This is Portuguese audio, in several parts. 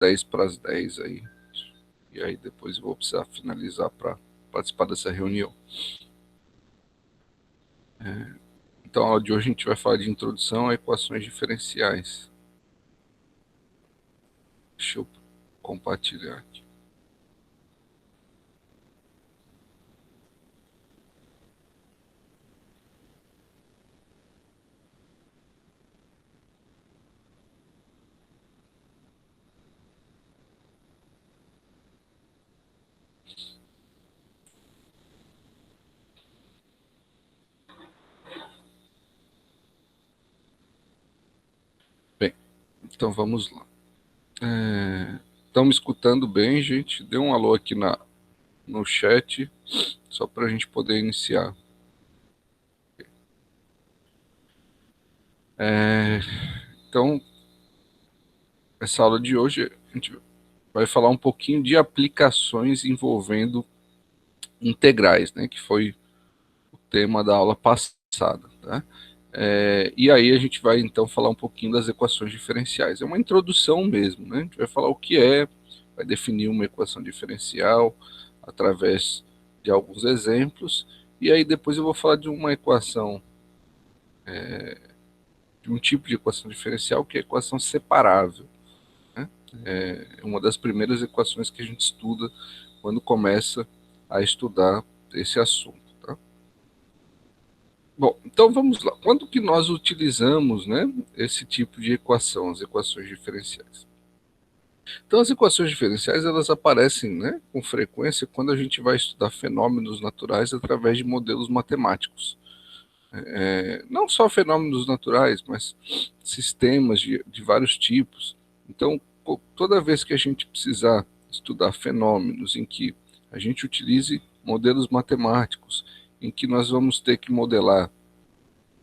10 para as 10 aí. E aí depois eu vou precisar finalizar para participar dessa reunião. Então, a aula de hoje a gente vai falar de introdução a equações diferenciais. Deixa eu compartilhar aqui. Bem, então vamos lá. Estão me escutando bem, gente? Dê um alô aqui no chat, só para a gente poder iniciar. Então, essa aula de hoje a gente vai falar um pouquinho de aplicações envolvendo integrais, né? Que foi o tema da aula passada, tá? E aí a gente vai então falar um pouquinho das equações diferenciais. É uma introdução mesmo, né? A gente vai falar o que é, vai definir uma equação diferencial através de alguns exemplos, e aí depois eu vou falar de uma equação, de um tipo de equação diferencial que é a equação separável, né? É uma das primeiras equações que a gente estuda quando começa a estudar esse assunto. Tá? Bom, então vamos lá. Quando que nós utilizamos, né, esse tipo de equação, as equações diferenciais? Então, as equações diferenciais elas aparecem, né, com frequência quando a gente vai estudar fenômenos naturais através de modelos matemáticos. Não só fenômenos naturais, mas sistemas de vários tipos. Então, toda vez que a gente precisar estudar fenômenos em que a gente utilize modelos matemáticos, em que nós vamos ter que modelar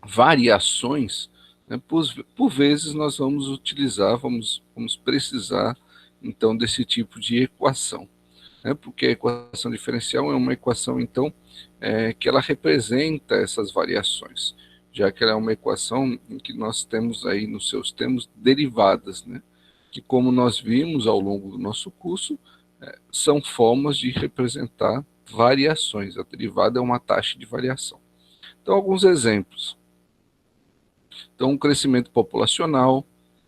variações, né, por vezes nós vamos utilizar, vamos precisar então desse tipo de equação, né, porque a equação diferencial é uma equação então que ela representa essas variações, já que ela é uma equação em que nós temos aí nos seus termos derivadas, né, que como nós vimos ao longo do nosso curso, são formas de representar variações. A derivada é uma taxa de variação. Então, alguns exemplos. Então, um crescimento populacional,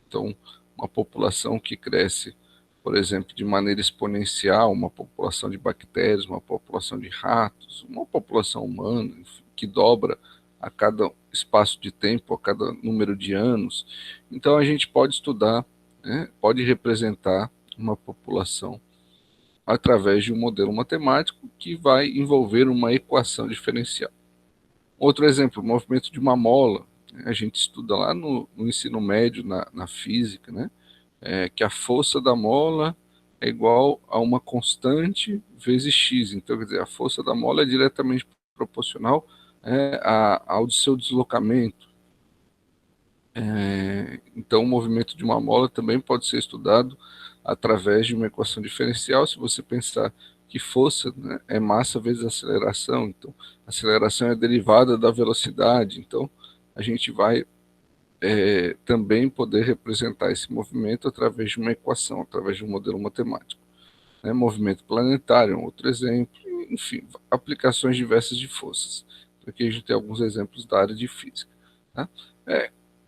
então, uma população que cresce, por exemplo, de maneira exponencial, uma população de bactérias, uma população de ratos, uma população humana, enfim, que dobra a cada espaço de tempo, a cada número de anos. Então, a gente pode estudar, né, pode representar uma população através de um modelo matemático que vai envolver uma equação diferencial. Outro exemplo, o movimento de uma mola. A gente estuda lá no ensino médio, na física, né? Que a força da mola é igual a uma constante vezes x. Então, quer dizer, a força da mola é diretamente proporcional ao seu deslocamento. Então, o movimento de uma mola também pode ser estudado através de uma equação diferencial, se você pensar que força, né, é massa vezes aceleração. Então, a aceleração é derivada da velocidade. Então, a gente vai também poder representar esse movimento através de uma equação, através de um modelo matemático. Né? Movimento planetário é um outro exemplo. Enfim, aplicações diversas de forças. Aqui a gente tem alguns exemplos da área de física. Tá?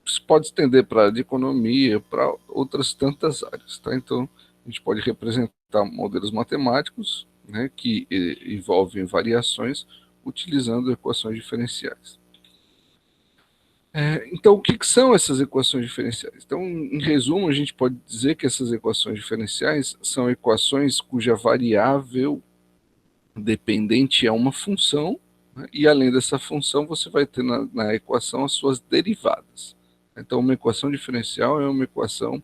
Isso pode estender para a área de economia, para outras tantas áreas. Tá? Então, a gente pode representar modelos matemáticos, né, que envolvem variações utilizando equações diferenciais. Então, o que são essas equações diferenciais? Então, em resumo, a gente pode dizer que essas equações diferenciais são equações cuja variável dependente é uma função, né, e além dessa função, você vai ter na equação as suas derivadas. Então, uma equação diferencial é uma equação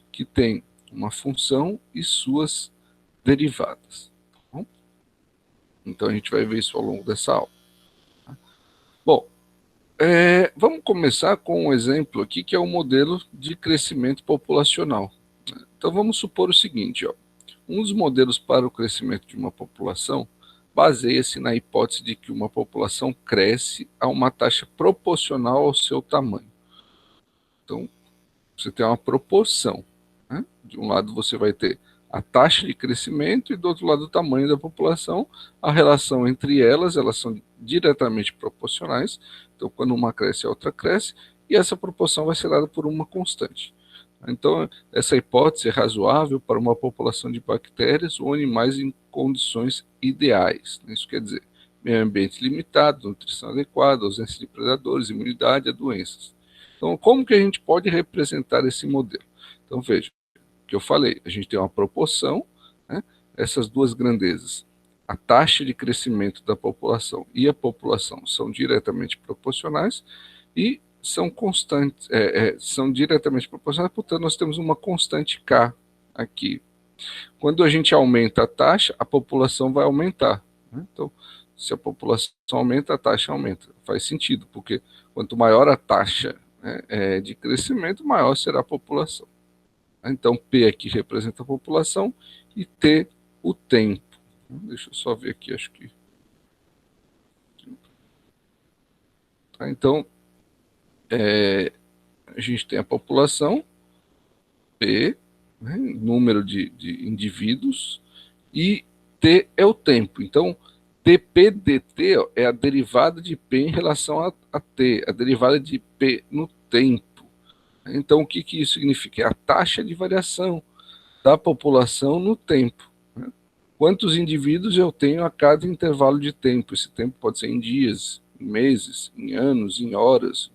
que tem uma função e suas derivadas. Tá bom? Então, a gente vai ver isso ao longo dessa aula. Bom, vamos começar com um exemplo aqui que é o modelo de crescimento populacional. Então vamos supor o seguinte, ó, um dos modelos para o crescimento de uma população baseia-se na hipótese de que uma população cresce a uma taxa proporcional ao seu tamanho. Então você tem uma proporção. né? De um lado você vai ter a taxa de crescimento e do outro lado o tamanho da população. A relação entre elas são diretamente proporcionais. Então, quando uma cresce, a outra cresce, e essa proporção vai ser dada por uma constante. Então, essa hipótese é razoável para uma população de bactérias ou animais em condições ideais. Isso quer dizer, meio ambiente limitado, nutrição adequada, ausência de predadores, imunidade a doenças. Então, como que a gente pode representar esse modelo? Então, veja, o que eu falei, a gente tem uma proporção, né? Essas duas grandezas, a taxa de crescimento da população e a população são diretamente proporcionais e são constantes, são diretamente proporcionais, portanto, nós temos uma constante K aqui. Quando a gente aumenta a taxa, a população vai aumentar, né? Então, se a população aumenta, a taxa aumenta. Faz sentido, porque quanto maior a taxa, né, de crescimento, maior será a população. Então, P aqui representa a população e T o tempo. Deixa eu só ver aqui, acho que... Tá, então, a gente tem a população, P, né, número de indivíduos, e T é o tempo. Então, dp dt é a derivada de P em relação a T, a derivada de P no tempo. Então, o que isso significa? É a taxa de variação da população no tempo. Né? Quantos indivíduos eu tenho a cada intervalo de tempo? Esse tempo pode ser em dias, em meses, em anos, em horas.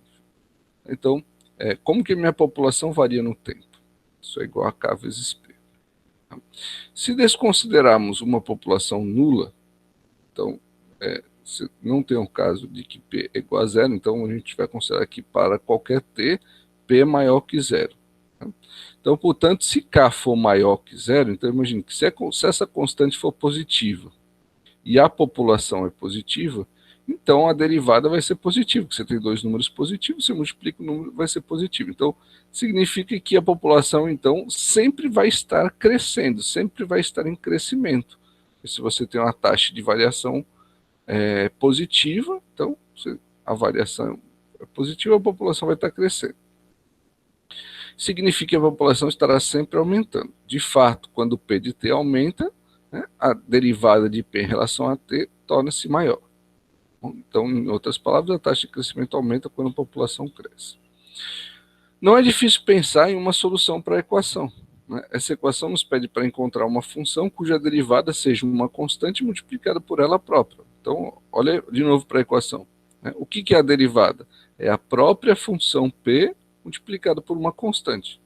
Então, como que minha população varia no tempo? Isso é igual a K vezes P. Se desconsiderarmos uma população nula, então, se não tem um caso de que P é igual a zero, então a gente vai considerar que para qualquer T, P é maior que zero. Então, portanto, se K for maior que zero, então imagine que se essa constante for positiva e a população é positiva, então a derivada vai ser positiva, porque você tem dois números positivos, você multiplica o número, vai ser positivo. Então, significa que a população, então, sempre vai estar crescendo, sempre vai estar em crescimento. E se você tem uma taxa de variação positiva, então a variação é positiva, a população vai estar crescendo. Significa que a população estará sempre aumentando. De fato, quando o P de T aumenta, né, a derivada de P em relação a T torna-se maior. Então, em outras palavras, a taxa de crescimento aumenta quando a população cresce. Não é difícil pensar em uma solução para a equação. Né? Essa equação nos pede para encontrar uma função cuja derivada seja uma constante multiplicada por ela própria. Então, olha de novo para a equação. Né? O que é a derivada? É a própria função P multiplicada por uma constante.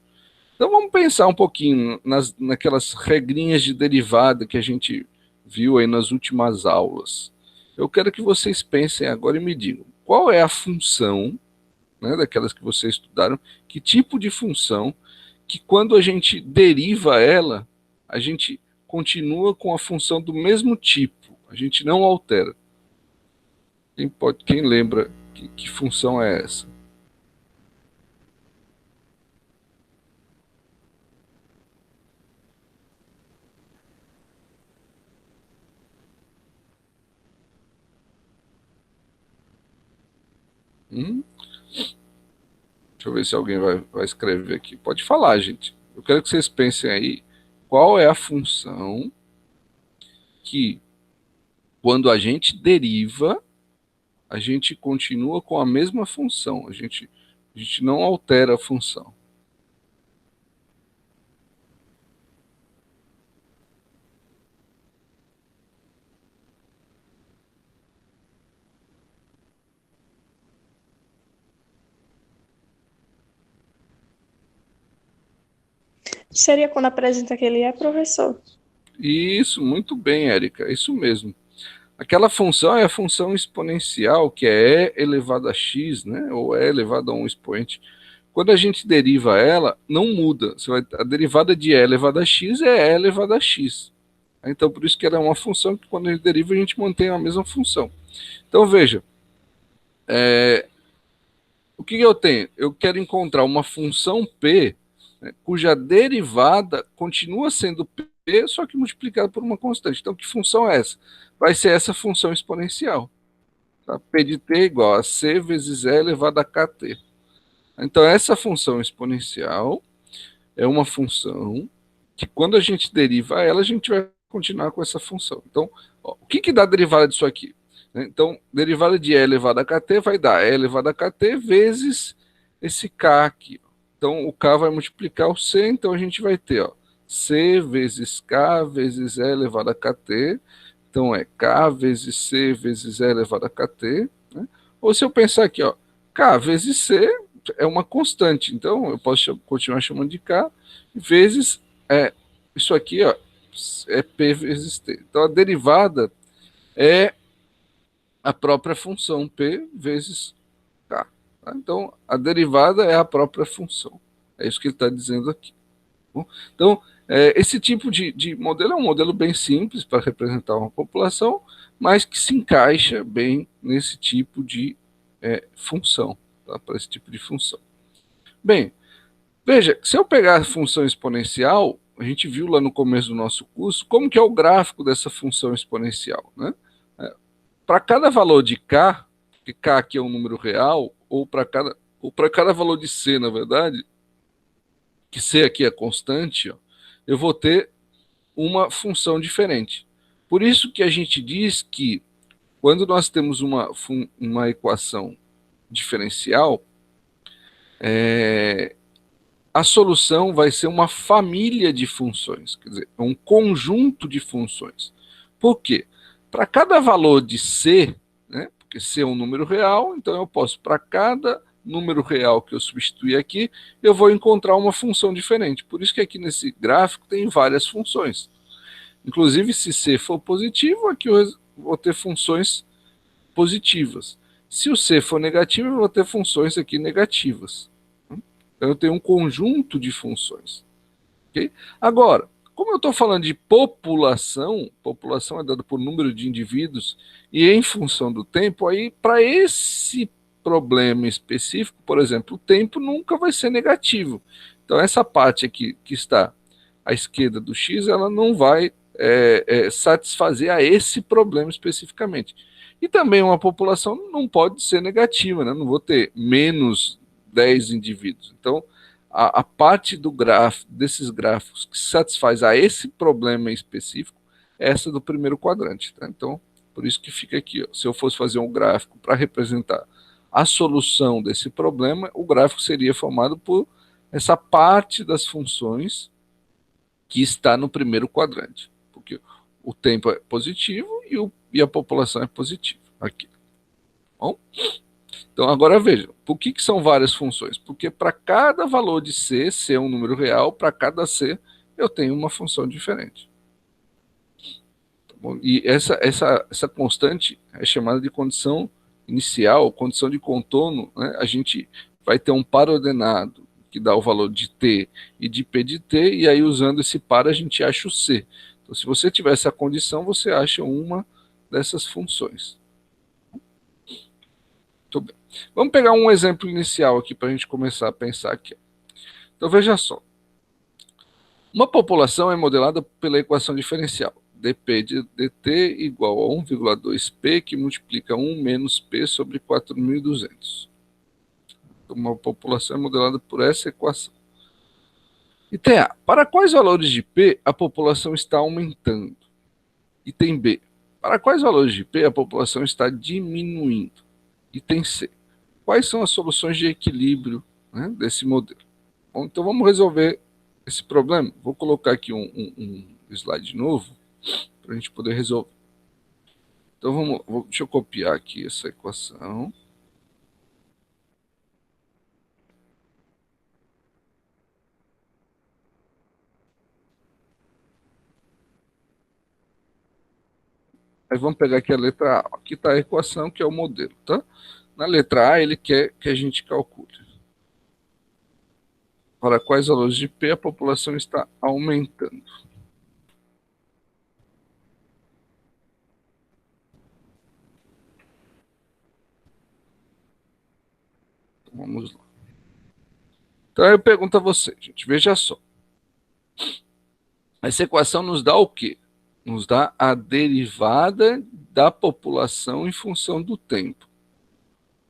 Então, vamos pensar um pouquinho naquelas regrinhas de derivada que a gente viu aí nas últimas aulas. Eu quero que vocês pensem agora e me digam qual é a função, né, daquelas que vocês estudaram, que tipo de função que quando a gente deriva ela, a gente continua com a função do mesmo tipo, a gente não altera. Quem lembra que função é essa? Deixa eu ver se alguém vai escrever aqui. Pode falar, gente. Eu quero que vocês pensem aí qual é a função que, quando a gente deriva, a gente continua com a mesma função. A gente não altera a função. Seria quando apresenta que ele é professor. Isso, muito bem, Érica. Isso mesmo. Aquela função é a função exponencial, que é e elevado a x, né? Ou e elevado a um expoente. Quando a gente deriva ela, não muda. A derivada de e elevado a x é e elevado a x. Então, por isso que ela é uma função que, quando a gente deriva, a gente mantém a mesma função. Então, veja. O que eu tenho? Eu quero encontrar uma função P, né, cuja derivada continua sendo P, só que multiplicada por uma constante. Então, que função é essa? Vai ser essa função exponencial. Tá? P de t igual a c vezes e elevado a kt. Então, essa função exponencial é uma função que quando a gente deriva ela, a gente vai continuar com essa função. Então, ó, o que, que dá a derivada disso aqui? Então, derivada de e elevado a kt vai dar e elevado a kt vezes esse k aqui. Então, o k vai multiplicar o c, então a gente vai ter, ó, c vezes k vezes e elevado a kt. Então, é k vezes c vezes e elevado a kt. Né? Ou se eu pensar aqui, ó, k vezes c é uma constante, então eu posso continuar chamando de k, vezes isso aqui, ó, é p vezes t. Então, a derivada é a própria função p vezes k. Tá? Então, a derivada é a própria função. É isso que ele está dizendo aqui. Bom, então, esse tipo de modelo é um modelo bem simples para representar uma população, mas que se encaixa bem nesse tipo de função, tá? Para esse tipo de função. Bem, veja, se eu pegar a função exponencial, a gente viu lá no começo do nosso curso, como que é o gráfico dessa função exponencial, né? Para cada valor de k, que k aqui é um número real, ou para cada valor de c, na verdade, que c aqui é constante, ó, eu vou ter uma função diferente. Por isso que a gente diz que quando nós temos uma equação diferencial, a solução vai ser uma família de funções, quer dizer, um conjunto de funções. Por quê? Para cada valor de c, né, porque c é um número real, então eu posso, para cada número real que eu substituir aqui, eu vou encontrar uma função diferente. Por isso que aqui nesse gráfico tem várias funções. Inclusive, se c for positivo, aqui eu vou ter funções positivas. Se o c for negativo, eu vou ter funções aqui negativas. Então, eu tenho um conjunto de funções. Okay? Agora, como eu estou falando de população, população é dada por número de indivíduos e em função do tempo, aí para esse problema específico, por exemplo, o tempo nunca vai ser negativo. Então, essa parte aqui que está à esquerda do x, ela não vai satisfazer a esse problema especificamente. E também uma população não pode ser negativa, né? Não vou ter menos 10 indivíduos. Então, a parte desses gráficos que satisfaz a esse problema específico é essa do primeiro quadrante. Tá? Então, por isso que fica aqui. Ó, se eu fosse fazer um gráfico para representar a solução desse problema, o gráfico seria formado por essa parte das funções que está no primeiro quadrante. Porque o tempo é positivo e a população é positiva. Aqui. Bom? Então, agora veja, por que são várias funções? Porque para cada valor de c, c é um número real, para cada c eu tenho uma função diferente. Tá bom? E essa constante é chamada de condição inicial, condição de contorno, né? A gente vai ter um par ordenado que dá o valor de t e de p de t, e aí usando esse par a gente acha o c. Então, se você tiver essa condição, você acha uma dessas funções. Muito bem. Vamos pegar um exemplo inicial aqui para a gente começar a pensar aqui. Então veja só. Uma população é modelada pela equação diferencial dp de dt igual a 1,2p que multiplica 1 menos p sobre 4.200. Então, uma população é modelada por essa equação. Item A. Para quais valores de p a população está aumentando? Item B. Para quais valores de p a população está diminuindo? Item C. Quais são as soluções de equilíbrio, né, desse modelo? Bom, então vamos resolver esse problema. Vou colocar aqui um slide novo para a gente poder resolver. Então deixa eu copiar aqui essa equação. Aí vamos pegar aqui a letra A. Aqui está a equação, que é o modelo, tá? Na letra A, ele quer que a gente calcule. Para quais valores de P a população está aumentando? Então, vamos lá. Então, eu pergunto a você, gente, veja só. Essa equação nos dá o quê? Nos dá a derivada da população em função do tempo.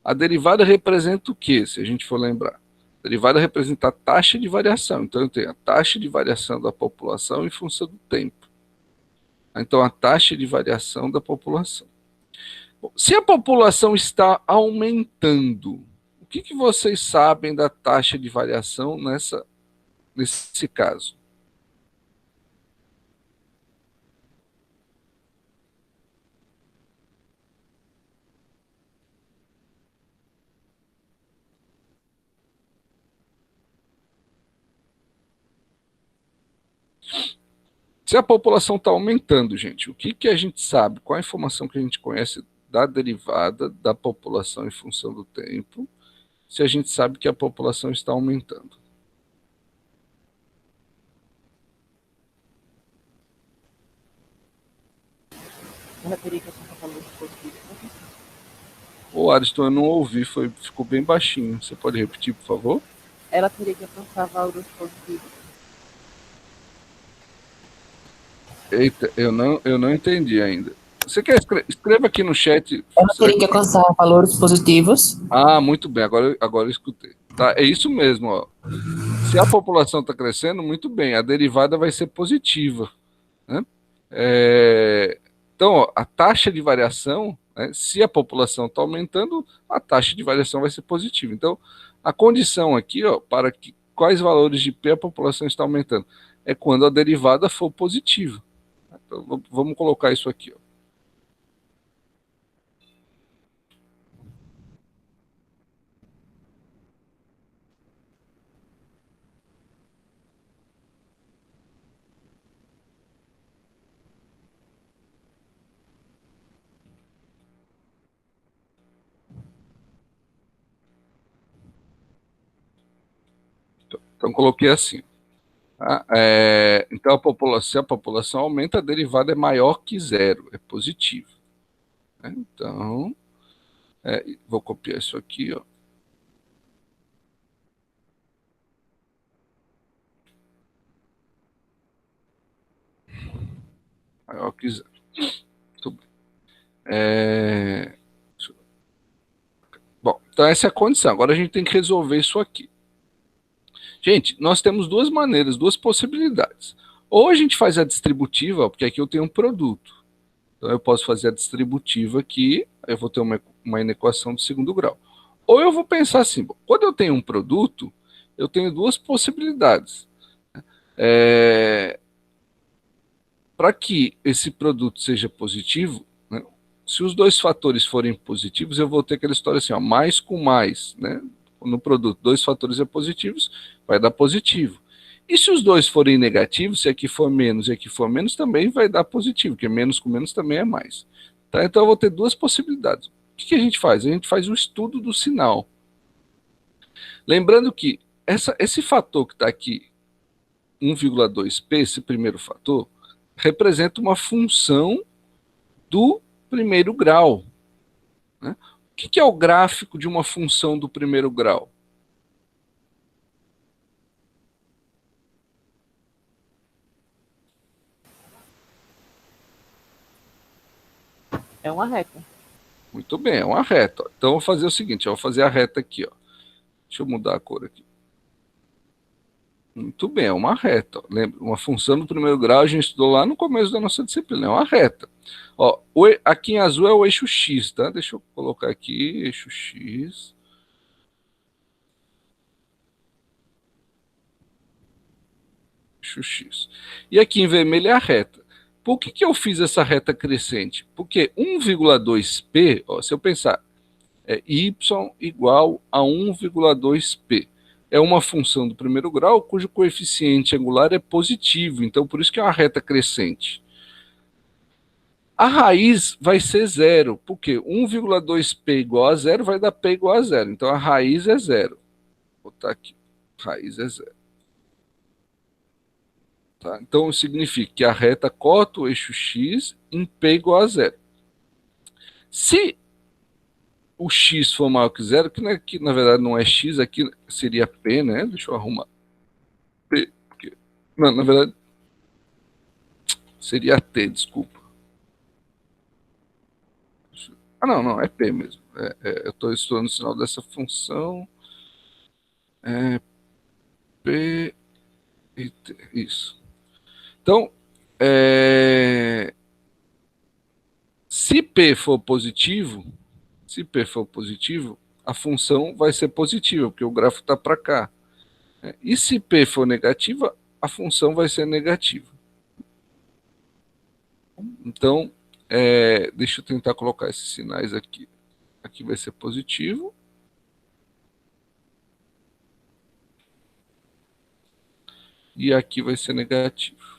A derivada representa o quê, se a gente for lembrar? Derivada representa a taxa de variação. Então, eu tenho a taxa de variação da população em função do tempo. Então, a taxa de variação da população. Bom, se a população está aumentando, o que vocês sabem da taxa de variação nesse caso? Se a população está aumentando, gente, o que a gente sabe? Qual a informação que a gente conhece da derivada da população em função do tempo, se a gente sabe que a população está aumentando? Ela teria que alcançar valores positivos. Ô, Ariston, eu não ouvi, ficou bem baixinho. Você pode repetir, por favor? Ela teria que alcançar valores positivos. Eita, eu não entendi ainda. Você quer escreva aqui no chat. Ela teria que alcançar valores positivos. Ah, muito bem, agora eu escutei. Tá, é isso mesmo, ó. Se a população está crescendo, muito bem, a derivada vai ser positiva, né? Então, ó, a taxa de variação, né, se a população está aumentando, a taxa de variação vai ser positiva. Então, a condição aqui, ó, para que quais valores de P a população está aumentando, é quando a derivada for positiva. Então, vamos colocar isso aqui, ó. Então, coloquei assim. Tá? Então, se a população aumenta, a derivada é maior que zero, é positivo. Né? Então, vou copiar isso aqui, ó. Maior que zero. Muito bem. Bom, então essa é a condição. Agora a gente tem que resolver isso aqui. Gente, nós temos duas maneiras, duas possibilidades. Ou a gente faz a distributiva, porque aqui eu tenho um produto. Então eu posso fazer a distributiva aqui, eu vou ter uma inequação do segundo grau. Ou eu vou pensar assim, bom, quando eu tenho um produto, eu tenho duas possibilidades. Para que esse produto seja positivo, né, se os dois fatores forem positivos, eu vou ter aquela história assim, ó, mais com mais, né? No produto, dois fatores é positivos, vai dar positivo. E se os dois forem negativos, se aqui for menos e aqui for menos, também vai dar positivo, porque menos com menos também é mais. Tá? Então eu vou ter duas possibilidades. O que a gente faz? A gente faz o estudo do sinal. Lembrando que esse fator que está aqui, 1,2p, esse primeiro fator, representa uma função do primeiro grau. Né? O que é o gráfico de uma função do primeiro grau? É uma reta. Muito bem, é uma reta. Então, eu vou fazer o seguinte, eu vou fazer a reta aqui. Ó. Deixa eu mudar a cor aqui. Muito bem, é uma reta. Lembra, uma função do primeiro grau a gente estudou lá no começo da nossa disciplina, é uma reta. Ó, aqui em azul é o eixo X, tá? Deixa eu colocar aqui, eixo X. Eixo X. E aqui em vermelho é a reta. Por que eu fiz essa reta crescente? Porque 1,2p, ó, se eu pensar, y igual a 1,2p. É uma função do primeiro grau cujo coeficiente angular é positivo, então por isso que é uma reta crescente. A raiz vai ser zero, porque 1,2p igual a zero vai dar p igual a zero, então a raiz é zero. Vou botar aqui, raiz é zero. Tá? Então significa que a reta corta o eixo x em p igual a zero. Se o x for maior que zero, que na verdade não é x, aqui seria p, né? Deixa eu arrumar. P, porque, não, na verdade seria t, desculpa. Ah, não, é p mesmo. Eu estou estudando o sinal dessa função. P e T, isso. Então, se P for positivo, a função vai ser positiva, porque o gráfico está para cá. E se P for negativa, a função vai ser negativa. Então, deixa eu tentar colocar esses sinais aqui. Aqui vai ser positivo. E aqui vai ser negativo.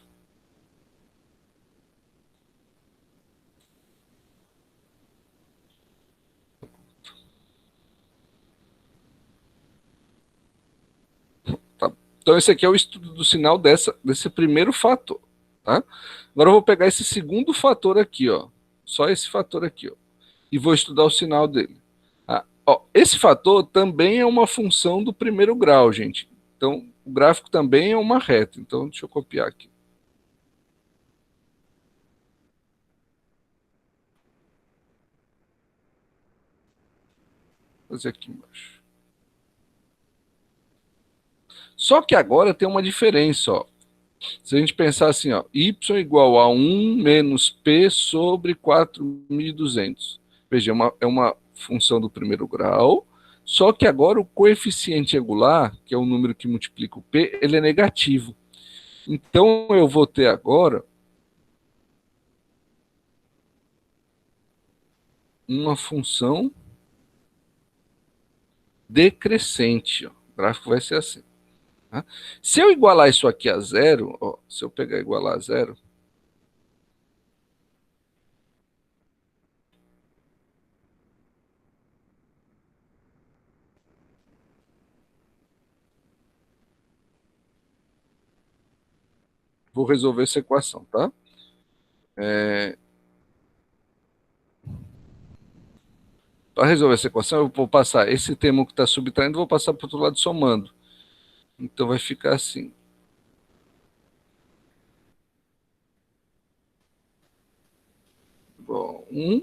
Tá? Então, esse aqui é o estudo do sinal desse primeiro fator. Tá? Agora eu vou pegar esse segundo fator aqui, ó. Só esse fator aqui, ó. E vou estudar o sinal dele. Esse fator também é uma função do primeiro grau, gente. Então, o gráfico também é uma reta. Então, deixa eu copiar aqui. Vou fazer aqui embaixo. Só que agora tem uma diferença, ó. Se a gente pensar assim, ó, y igual a 1 menos p sobre 4.200. Veja, é uma função do primeiro grau, só que agora o coeficiente angular, que é o número que multiplica o p, ele é negativo. Então, eu vou ter agora uma função decrescente. Ó. O gráfico vai ser assim. Tá? Se eu igualar isso aqui a zero, ó, se eu pegar e igualar a zero, vou resolver essa equação, tá? Para resolver essa equação, eu vou passar esse termo que está subtraindo, vou passar para o outro lado somando. Então vai ficar assim. Bom, 1.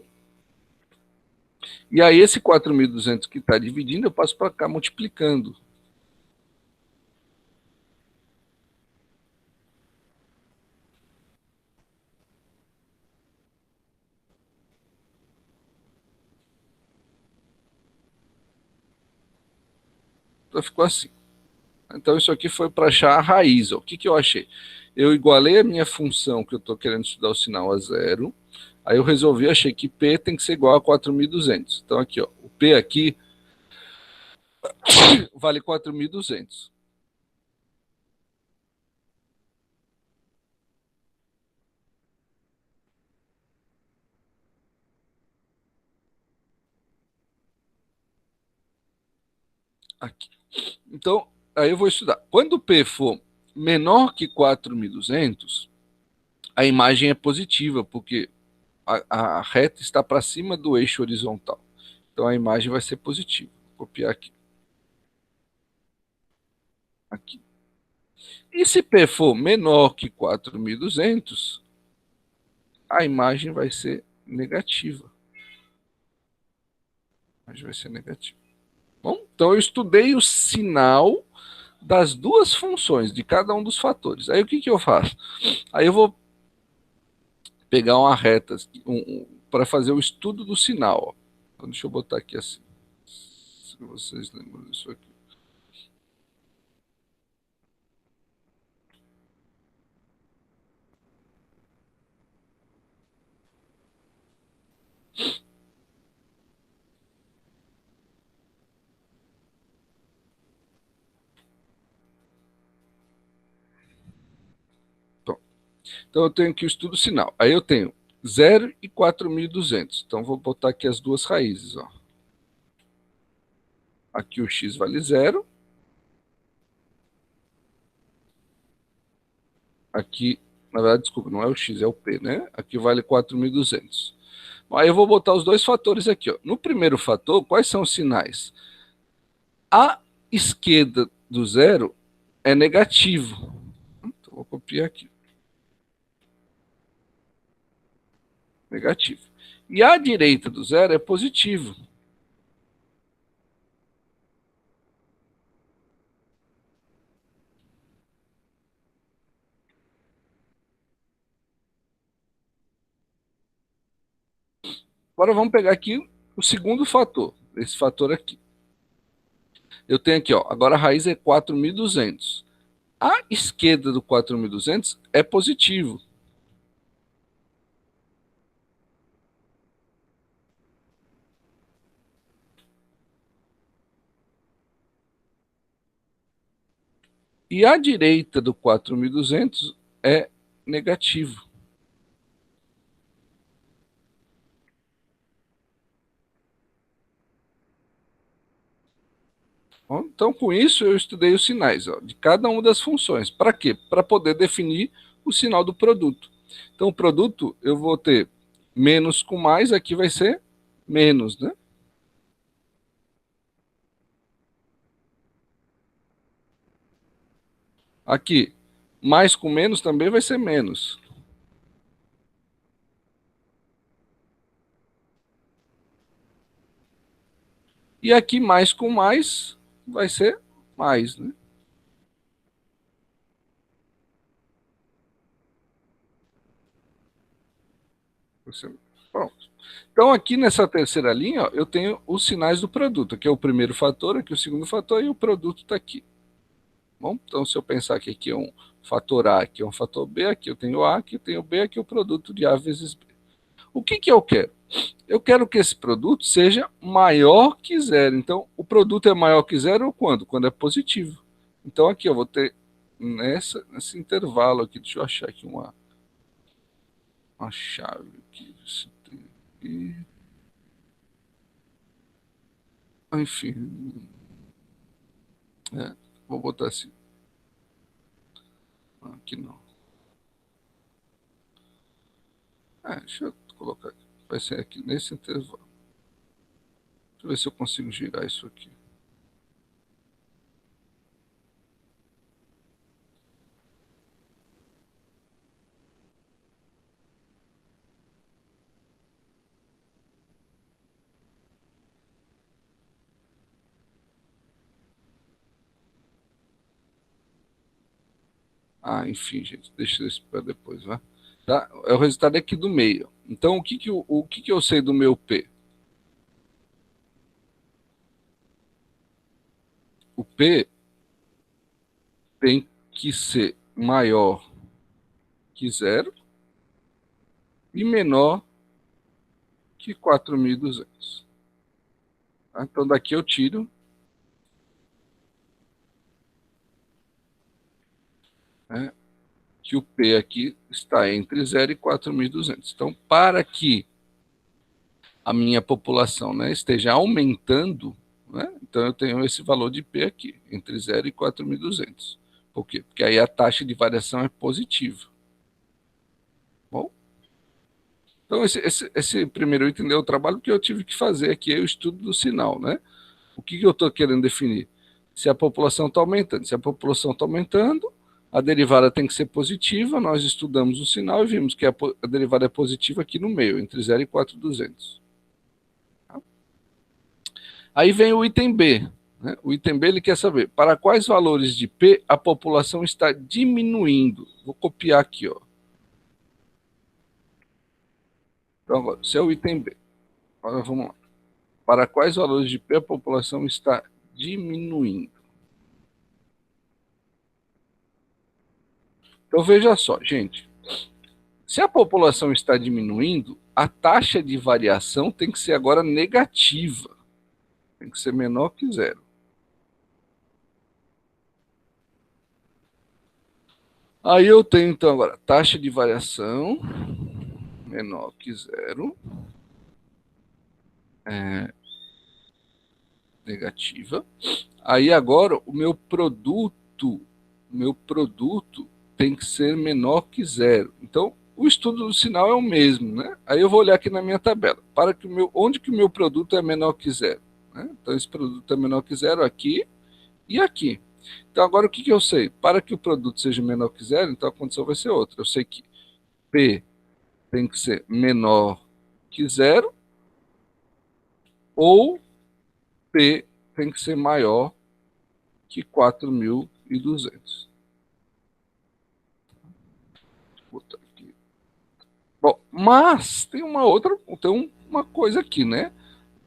E aí esse 4.200 que está dividindo, eu passo para cá multiplicando. Então ficou assim. Então isso aqui foi para achar a raiz. Ó. O que eu achei? Eu igualei a minha função que eu estou querendo estudar o sinal a zero. Aí eu resolvi, achei que P tem que ser igual a 4.200. Então aqui, ó, o P aqui vale 4.200. Aqui. Então, aí eu vou estudar. Quando o P for menor que 4.200, a imagem é positiva, porque a reta está para cima do eixo horizontal. Então a imagem vai ser positiva. Vou copiar aqui. Aqui. E se P for menor que 4.200, a imagem vai ser negativa. A imagem vai ser negativa. Bom, então eu estudei o sinal das duas funções, de cada um dos fatores. Aí o que eu faço? Aí eu vou pegar uma reta para fazer o estudo do sinal. Então, deixa eu botar aqui assim. Se vocês lembram disso aqui. Então eu tenho aqui o estudo sinal. Aí eu tenho 0 e 4.200. Então vou botar aqui as duas raízes. Ó. Aqui o x vale 0. Aqui, na verdade, desculpa, não é o x, é o p, né? Aqui vale 4.200. Aí eu vou botar os dois fatores aqui. Ó. No primeiro fator, quais são os sinais? A esquerda do zero é negativo. Então vou copiar aqui. Negativo. E a direita do zero é positivo. Agora vamos pegar aqui o segundo fator, esse fator aqui. Eu tenho aqui, ó, agora a raiz é 4.200. A esquerda do 4.200 é positivo. E a direita do 4.200 é negativo. Então, com isso, eu estudei os sinais, ó, de cada uma das funções. Para quê? Para poder definir o sinal do produto. Então, o produto, eu vou ter menos com mais, aqui vai ser menos, né? Aqui, mais com menos também vai ser menos. E aqui, mais com mais, vai ser mais, né? Pronto. Então, aqui nessa terceira linha, ó, eu tenho os sinais do produto. Aqui é o primeiro fator, aqui é o segundo fator, e o produto está aqui. Bom, então, se eu pensar que aqui é um fator A, aqui é um fator B, aqui eu tenho A, aqui eu tenho B, aqui é o produto de A vezes B. O que eu quero? Eu quero que esse produto seja maior que zero. Então, o produto é maior que zero quando? Quando é positivo. Então, aqui eu vou ter nesse intervalo aqui, deixa eu achar aqui uma chave aqui. Enfim, vou botar assim. Aqui não. Deixa eu colocar aqui. Vai ser aqui nesse intervalo. Deixa eu ver se eu consigo girar isso aqui. Enfim, gente, deixa isso para depois, vai. Tá? É o resultado aqui do meio. Então, o que eu sei do meu P? O P tem que ser maior que zero e menor que 4.200. Tá? Então, daqui eu tiro que o P aqui está entre 0 e 4.200. Então, para que a minha população, né, esteja aumentando, né, então eu tenho esse valor de P aqui, entre 0 e 4.200. Por quê? Porque aí a taxa de variação é positiva. Bom, então esse primeiro item é o trabalho que eu tive que fazer aqui, é o estudo do sinal, né? O que eu estou querendo definir? Se a população está aumentando. Se a população está aumentando, a derivada tem que ser positiva, nós estudamos o sinal e vimos que a derivada é positiva aqui no meio, entre 0 e 4.200. Aí vem o item B. Né? O item B ele quer saber para quais valores de P a população está diminuindo. Vou copiar aqui. Ó. Então, agora, esse é o item B. Agora vamos lá. Para quais valores de P a população está diminuindo? Então veja só, gente. Se a população está diminuindo, a taxa de variação tem que ser agora negativa. Tem que ser menor que zero. Aí eu tenho, então, agora, taxa de variação menor que zero. Negativa. Aí agora o meu produto tem que ser menor que zero. Então, o estudo do sinal é o mesmo, né? Aí eu vou olhar aqui na minha tabela. Para que onde que o meu produto é menor que zero? Né? Então, esse produto é menor que zero aqui e aqui. Então, agora o que eu sei? Para que o produto seja menor que zero, então a condição vai ser outra. Eu sei que P tem que ser menor que zero ou P tem que ser maior que 4.200. Bom, mas tem uma outra, tem uma coisa aqui, né?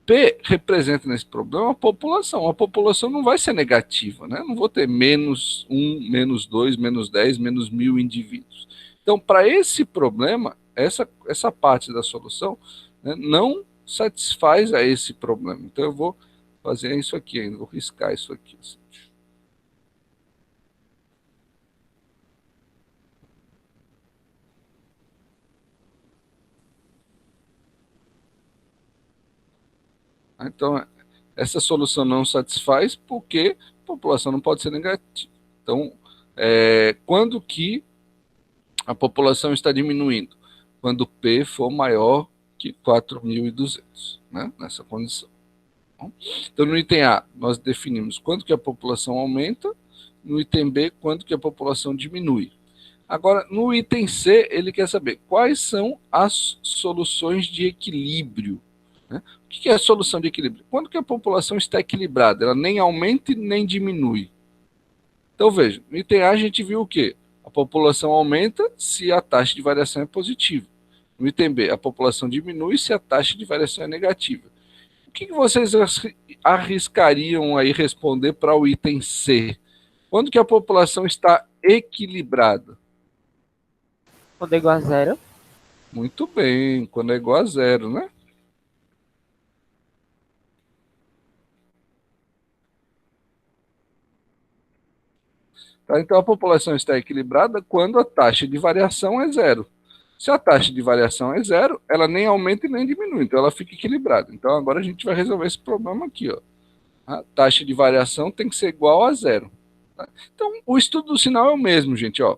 P representa nesse problema a população. A população não vai ser negativa, né? Não vou ter menos 1, menos 2, menos 10, menos 1.000 indivíduos. Então, para esse problema, essa parte da solução, né, não satisfaz a esse problema. Então, eu vou fazer isso aqui ainda, vou riscar isso aqui. Assim. Então, essa solução não satisfaz porque a população não pode ser negativa. Então, quando que a população está diminuindo? Quando P for maior que 4.200, né? Nessa condição. Então, no item A, nós definimos quanto que a população aumenta, no item B, quanto que a população diminui. Agora, no item C, ele quer saber quais são as soluções de equilíbrio. Né? O que é a solução de equilíbrio? Quando que a população está equilibrada, ela nem aumenta e nem diminui. Então, veja, no item A a gente viu o quê? A população aumenta se a taxa de variação é positiva. No item B, a população diminui se a taxa de variação é negativa. O que vocês arriscariam aí responder para o item C? Quando que a população está equilibrada? Quando é igual a zero. Muito bem, quando é igual a zero, né? Tá, então a população está equilibrada quando a taxa de variação é zero. Se a taxa de variação é zero, ela nem aumenta e nem diminui, então ela fica equilibrada. Então agora a gente vai resolver esse problema aqui. Ó. A taxa de variação tem que ser igual a zero. Tá? Então o estudo do sinal é o mesmo, gente. Ó.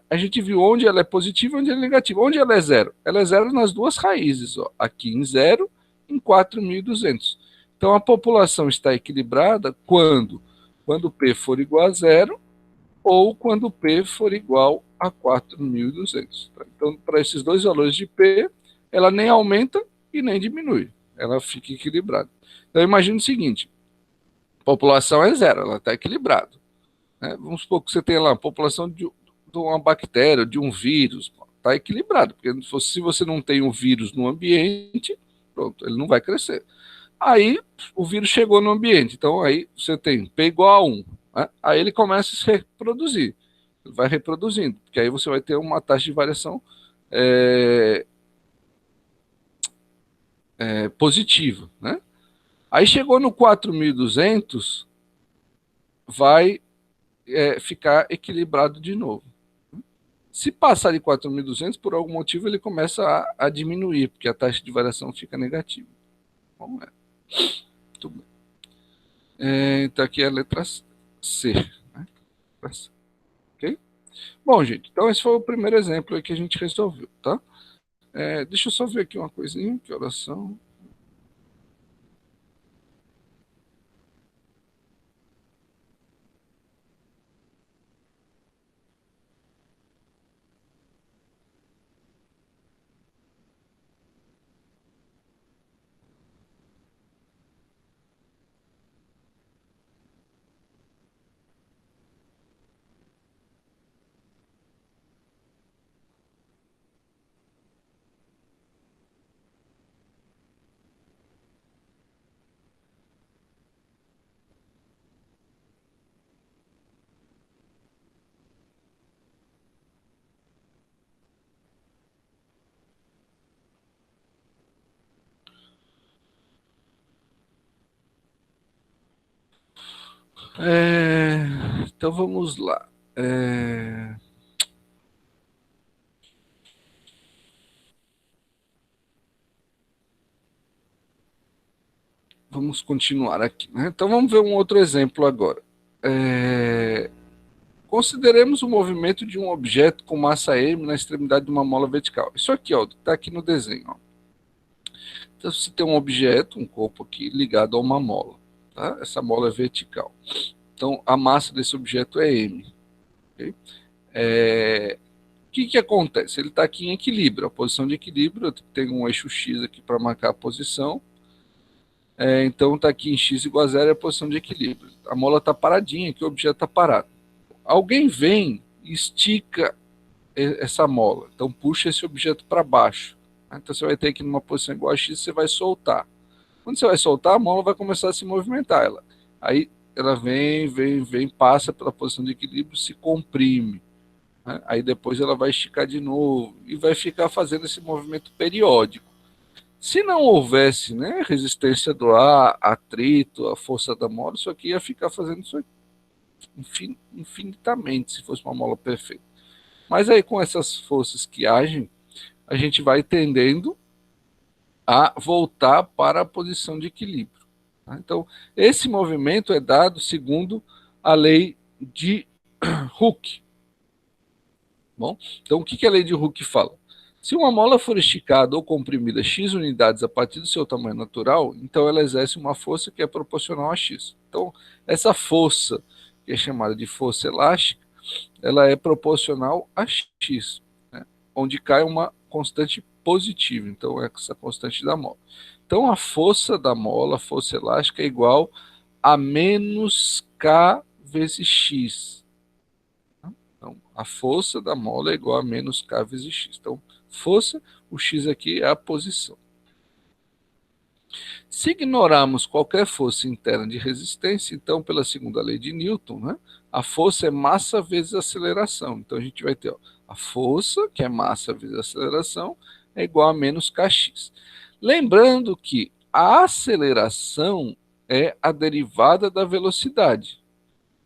A gente viu onde ela é positiva e onde ela é negativa. Onde ela é zero? Ela é zero nas duas raízes. Ó. Aqui em zero, em 4.200. Então a população está equilibrada quando P for igual a zero ou quando P for igual a 4.200. Tá? Então, para esses dois valores de P, ela nem aumenta e nem diminui. Ela fica equilibrada. Então, imagine o seguinte, a população é zero, ela está equilibrada. Né? Vamos supor que você tem lá a população de uma bactéria, de um vírus, está equilibrado, porque se você não tem um vírus no ambiente, pronto, ele não vai crescer. Aí, o vírus chegou no ambiente, então aí você tem P igual a 1, né? Aí ele começa a se reproduzir, ele vai reproduzindo, porque aí você vai ter uma taxa de variação positiva, né? Aí chegou no 4.200, vai ficar equilibrado de novo. Se passar de 4.200, por algum motivo ele começa a diminuir, porque a taxa de variação fica negativa. Vamos ver. Muito bem. Então aqui é a letra C. Né? Ok? Bom, gente, então esse foi o primeiro exemplo aí que a gente resolveu, tá? Deixa eu só ver aqui uma coisinha, que oração. Então vamos lá. Vamos continuar aqui. Né? Então vamos ver um outro exemplo agora. Consideremos o movimento de um objeto com massa m na extremidade de uma mola vertical. Isso aqui está aqui no desenho. Ó. Então você tem um objeto, um corpo aqui, ligado a uma mola. Tá? Essa mola é vertical. Então a massa desse objeto é m. Okay? O que acontece? Ele está aqui em equilíbrio. A posição de equilíbrio, eu tenho um eixo x aqui para marcar a posição. Então está aqui em x igual a zero é a posição de equilíbrio. A mola está paradinha, aqui o objeto está parado. Alguém vem e estica essa mola, então puxa esse objeto para baixo. Então você vai ter que, numa posição igual a x, você vai soltar. Quando você vai soltar, a mola vai começar a se movimentar. Aí ela vem, passa pela posição de equilíbrio, se comprime. Né? Aí depois ela vai esticar de novo e vai ficar fazendo esse movimento periódico. Se não houvesse, né, resistência do ar, atrito, a força da mola, isso aqui ia ficar fazendo isso aqui infinitamente, se fosse uma mola perfeita. Mas aí com essas forças que agem, a gente vai tendendo a voltar para a posição de equilíbrio. Tá? Então, esse movimento é dado segundo a lei de Hooke. Bom, então o que a lei de Hooke fala? Se uma mola for esticada ou comprimida x unidades a partir do seu tamanho natural, então ela exerce uma força que é proporcional a x. Então, essa força, que é chamada de força elástica, ela é proporcional a x, né? Onde cai uma constante positiva, então é essa constante da mola. Então, a força da mola, a força elástica, é igual a menos k vezes x. Então, a força da mola é igual a menos k vezes x. Então, força, o x aqui é a posição. Se ignorarmos qualquer força interna de resistência, então, pela segunda lei de Newton, né, a força é massa vezes aceleração. Então, a gente vai ter a força, que é massa vezes aceleração, é igual a menos kx. Lembrando que a aceleração é a derivada da velocidade,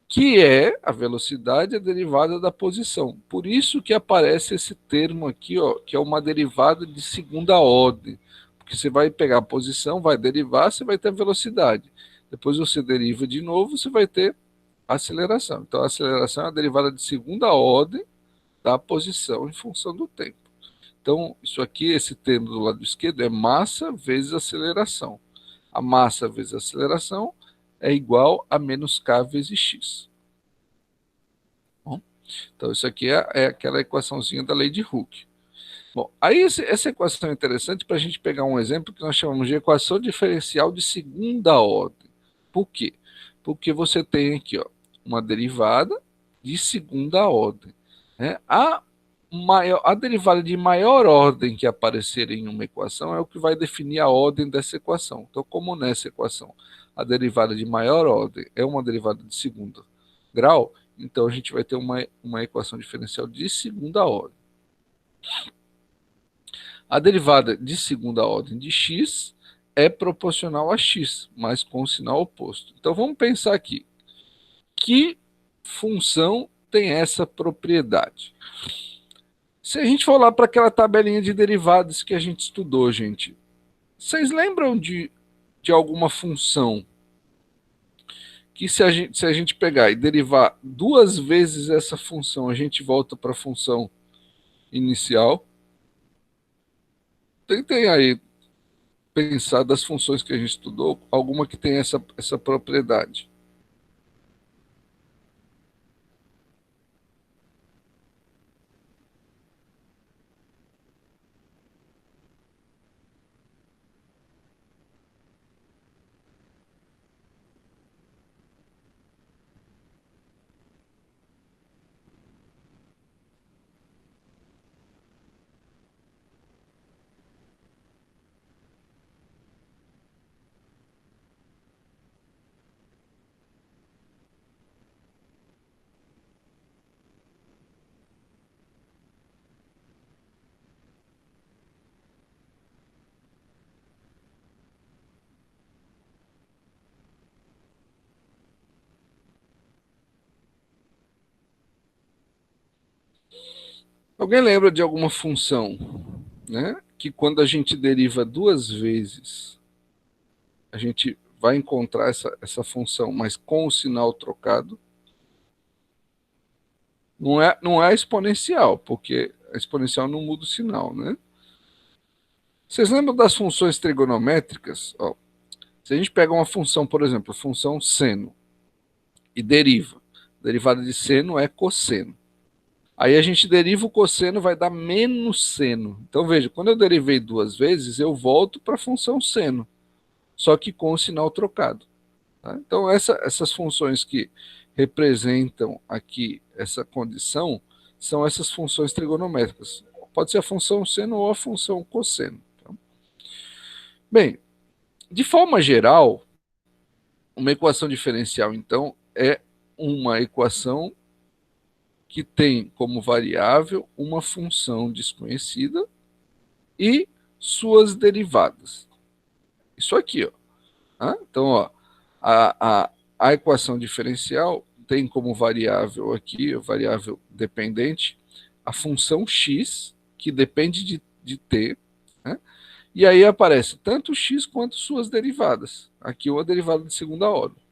que é a velocidade derivada da posição. Por isso que aparece esse termo aqui, ó, que é uma derivada de segunda ordem. Porque você vai pegar a posição, vai derivar, você vai ter velocidade. Depois você deriva de novo, você vai ter aceleração. Então a aceleração é a derivada de segunda ordem da posição em função do tempo. Então isso aqui, esse termo do lado esquerdo é massa vezes aceleração. A massa vezes a aceleração é igual a menos k vezes x. Bom, então isso aqui é aquela equaçãozinha da lei de Hooke. Bom, aí essa equação é interessante para a gente pegar um exemplo que nós chamamos de equação diferencial de segunda ordem. Por quê? Porque você tem aqui, ó, uma derivada de segunda ordem, né? A derivada de maior ordem que aparecer em uma equação é o que vai definir a ordem dessa equação. Então, como nessa equação a derivada de maior ordem é uma derivada de segundo grau, então a gente vai ter uma equação diferencial de segunda ordem. A derivada de segunda ordem de x é proporcional a x, mas com o sinal oposto. Então vamos pensar aqui. Que função tem essa propriedade? Se a gente for lá para aquela tabelinha de derivadas que a gente estudou, gente, vocês lembram de alguma função que se a gente pegar e derivar duas vezes essa função, a gente volta para a função inicial? Tentem aí pensar das funções que a gente estudou, alguma que tem essa propriedade. Alguém lembra de alguma função, né, que quando a gente deriva duas vezes, a gente vai encontrar essa função, mas com o sinal trocado? Não é exponencial, porque a exponencial não muda o sinal, né? Vocês lembram das funções trigonométricas? Ó, se a gente pega uma função, por exemplo, a função seno, e deriva, a derivada de seno é cosseno. Aí a gente deriva o cosseno, vai dar menos seno. Então veja, quando eu derivei duas vezes, eu volto para a função seno, só que com o sinal trocado. Tá? Então essas funções que representam aqui essa condição são essas funções trigonométricas. Pode ser a função seno ou a função cosseno. Tá? Bem, de forma geral, uma equação diferencial, então, é uma equação que tem como variável uma função desconhecida e suas derivadas. Isso aqui, ó. Tá? Então, ó, a equação diferencial tem como variável aqui, variável dependente, a função x, que depende de t, né? E aí aparece tanto x quanto suas derivadas. Aqui uma derivada de segunda ordem.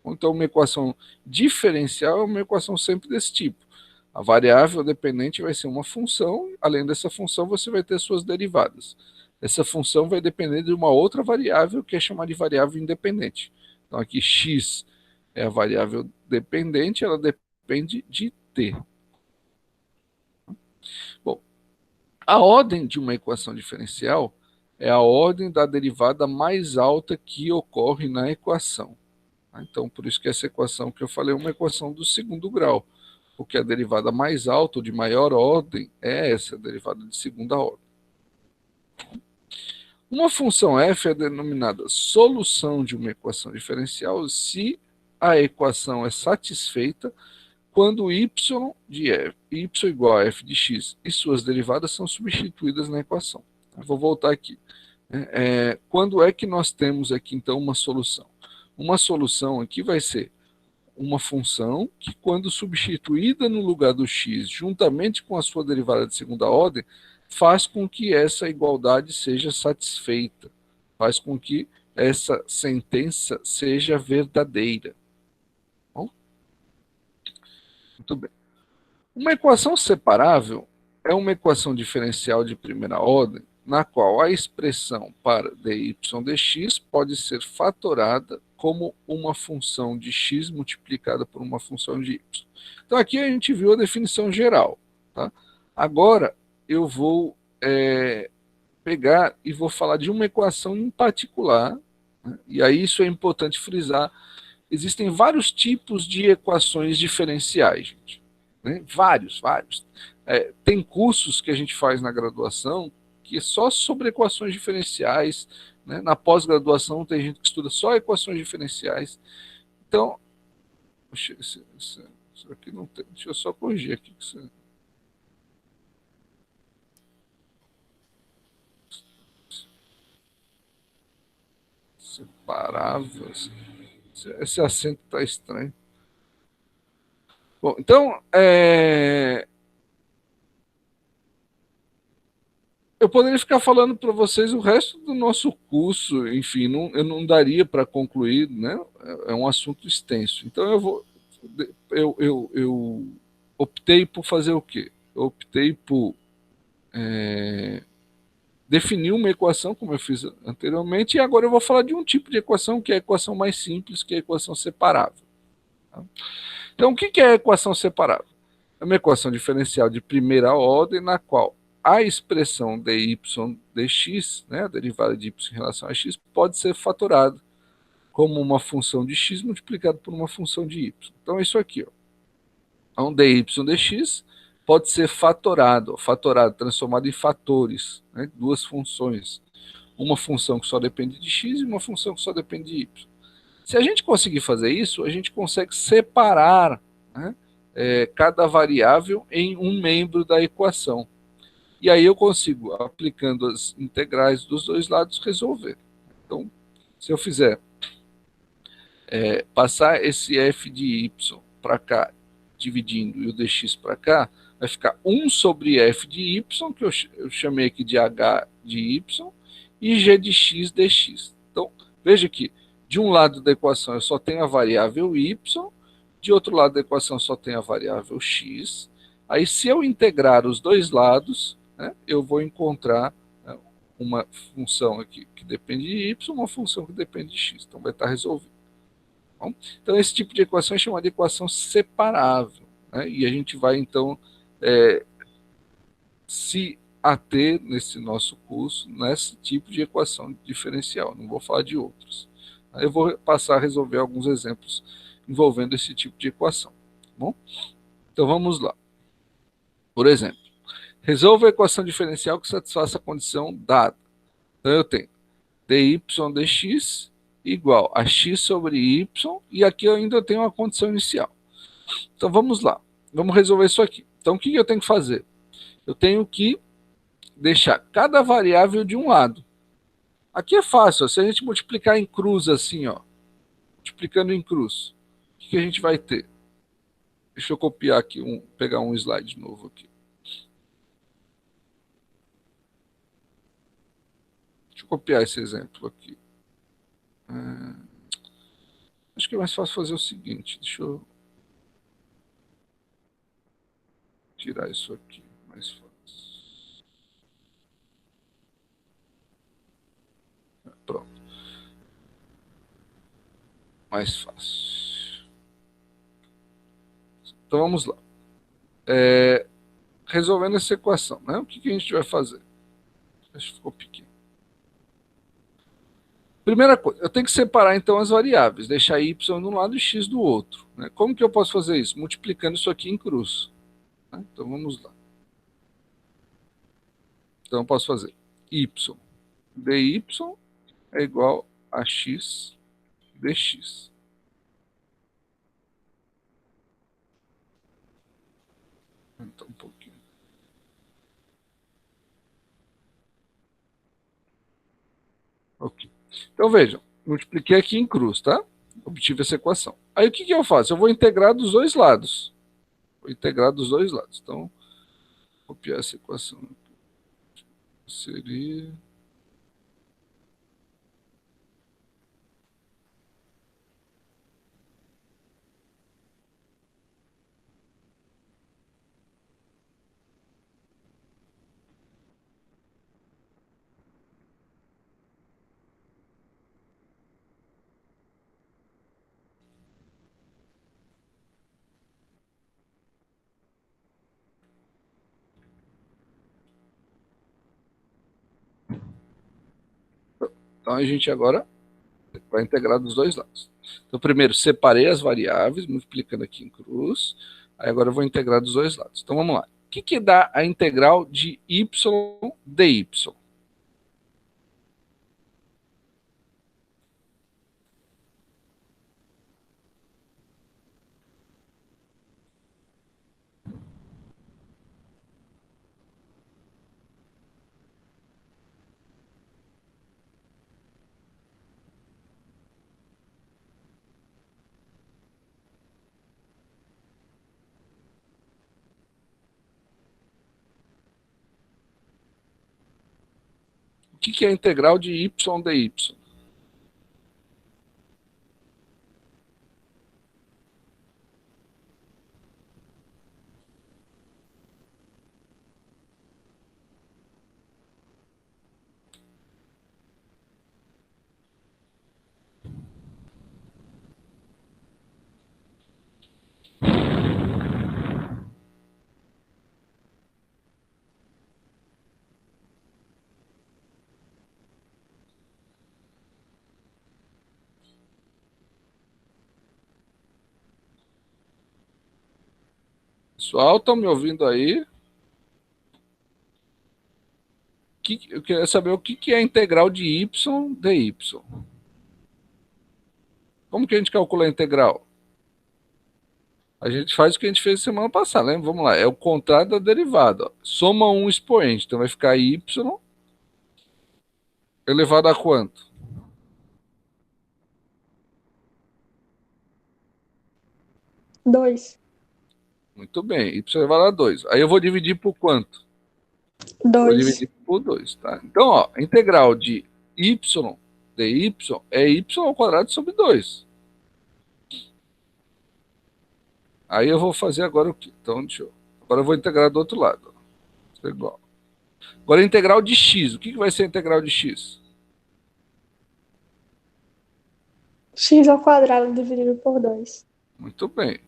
Então, uma equação diferencial é uma equação sempre desse tipo. A variável dependente vai ser uma função, além dessa função você vai ter suas derivadas. Essa função vai depender de uma outra variável que é chamada de variável independente. Então aqui x é a variável dependente, ela depende de t. Bom, a ordem de uma equação diferencial é a ordem da derivada mais alta que ocorre na equação. Então, por isso que essa equação que eu falei é uma equação do segundo grau, porque a derivada mais alta ou de maior ordem é essa derivada de segunda ordem. Uma função f é denominada solução de uma equação diferencial se a equação é satisfeita quando y de f, y igual a f de x e suas derivadas são substituídas na equação. Eu vou voltar aqui. Quando é que nós temos aqui, então, uma solução? Uma solução aqui vai ser uma função que, quando substituída no lugar do x, juntamente com a sua derivada de segunda ordem, faz com que essa igualdade seja satisfeita, faz com que essa sentença seja verdadeira. Bom? Muito bem. Uma equação separável é uma equação diferencial de primeira ordem, na qual a expressão para dy dx pode ser fatorada como uma função de x multiplicada por uma função de y. Então aqui a gente viu a definição geral. Tá? Agora eu vou pegar e vou falar de uma equação em particular, né? E aí isso é importante frisar. Existem vários tipos de equações diferenciais, gente. Né? Vários. Tem cursos que a gente faz na graduação que é só sobre equações diferenciais, né? Na pós-graduação tem gente que estuda só equações diferenciais. Então, isso aqui não tem, deixa eu só corrigir aqui. Separáveis. Esse acento está estranho. Bom, então, eu poderia ficar falando para vocês o resto do nosso curso, enfim, eu não daria para concluir, né? É um assunto extenso. Então eu optei por fazer o quê? Eu optei por definir uma equação, como eu fiz anteriormente, e agora eu vou falar de um tipo de equação que é a equação mais simples, que é a equação separável. Tá? Então, o que é a equação separável? É uma equação diferencial de primeira ordem, na qual a expressão dy dx, né, a derivada de y em relação a x, pode ser fatorada como uma função de x multiplicado por uma função de y. Então, é isso aqui. Ó. Então, dy dx pode ser fatorado, transformado em fatores, né, duas funções. Uma função que só depende de x e uma função que só depende de y. Se a gente conseguir fazer isso, a gente consegue separar, né, cada variável em um membro da equação. E aí eu consigo, aplicando as integrais dos dois lados, resolver. Então, se eu fizer passar esse f de y para cá, dividindo, e o dx para cá, vai ficar 1 sobre f de y, que eu chamei aqui de h de y, e g de x dx. Então, veja que de um lado da equação eu só tenho a variável y, de outro lado da equação só tenho a variável x. Aí, se eu integrar os dois lados, né, eu vou encontrar, né, uma função aqui que depende de y, uma função que depende de x. Então, vai estar resolvido. Bom, então, esse tipo de equação é chamada de equação separável. Né, e a gente vai, então, se ater nesse nosso curso, nesse tipo de equação diferencial. Não vou falar de outros. Eu vou passar a resolver alguns exemplos envolvendo esse tipo de equação. Tá bom? Então, vamos lá. Por exemplo, Resolva a equação diferencial que satisfaça a condição dada. Então, eu tenho dy dx igual a x sobre y, e aqui eu ainda tenho uma condição inicial. Então, vamos lá. Vamos resolver isso aqui. Então, o que eu tenho que fazer? Eu tenho que deixar cada variável de um lado. Aqui é fácil. Ó, se a gente multiplicar em cruz assim, ó, multiplicando em cruz, o que a gente vai ter? Deixa eu copiar aqui, pegar um slide novo aqui. Deixa eu copiar esse exemplo aqui. Acho que é mais fácil fazer o seguinte. Deixa eu tirar isso aqui. Mais fácil. Pronto. Mais fácil. Então vamos lá. Resolvendo essa equação, né? O que a gente vai fazer? Acho que ficou pequeno. Primeira coisa, eu tenho que separar então as variáveis, deixar y de um lado e x do outro. Né? Como que eu posso fazer isso? Multiplicando isso aqui em cruz. Né? Então vamos lá. Então eu posso fazer y dy é igual a x dx. Então um pouquinho. Ok. Então vejam, multipliquei aqui em cruz, tá? Obtive essa equação. Aí o que eu faço? Eu vou integrar dos dois lados. Vou integrar dos dois lados. Então, copiar essa equação. Seria... Então a gente agora vai integrar dos dois lados. Então primeiro separei as variáveis, multiplicando aqui em cruz. Aí agora eu vou integrar dos dois lados. Então vamos lá. O que dá a integral de y dy? O que é a integral de y dy? Pessoal, estão me ouvindo aí? Eu queria saber o que é a integral de y dy. Como que a gente calcula a integral? A gente faz o que a gente fez semana passada, lembra? Vamos lá, é o contrário da derivada. Ó. Soma um expoente, então vai ficar y elevado a quanto? Dois. Muito bem, y elevado a 2. Aí eu vou dividir por quanto? Vou Dois. dividir por 2, tá? Então, ó, a integral de y dy é y ao quadrado sobre 2. Aí eu vou fazer agora o quê? Então, agora eu vou integrar do outro lado. Ó. Igual. Agora a integral de x. O que vai ser a integral de x? X ao quadrado dividido por 2. Muito bem.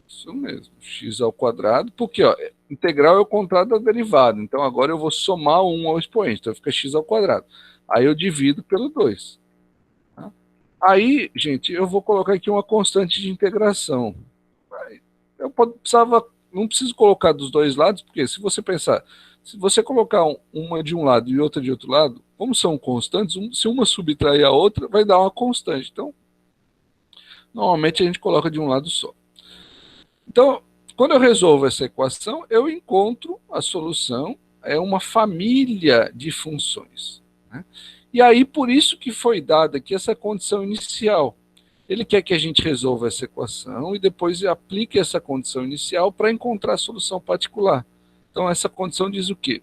Isso mesmo. X ao quadrado. Porque, ó, integral é o contrário da derivada. Então, agora eu vou somar 1 ao expoente. Então, fica x ao quadrado. Aí eu divido pelo 2. Tá? Aí, gente, eu vou colocar aqui uma constante de integração. Eu não preciso colocar dos dois lados, porque se você pensar, Se você colocar uma de um lado e outra de outro lado, como são constantes, se uma subtrair a outra, vai dar uma constante. Então, normalmente a gente coloca de um lado só. Então, quando eu resolvo essa equação, eu encontro a solução, é uma família de funções, né? E aí, por isso que foi dada aqui essa condição inicial. Ele quer que a gente resolva essa equação e depois aplique essa condição inicial para encontrar a solução particular. Então, essa condição diz o quê?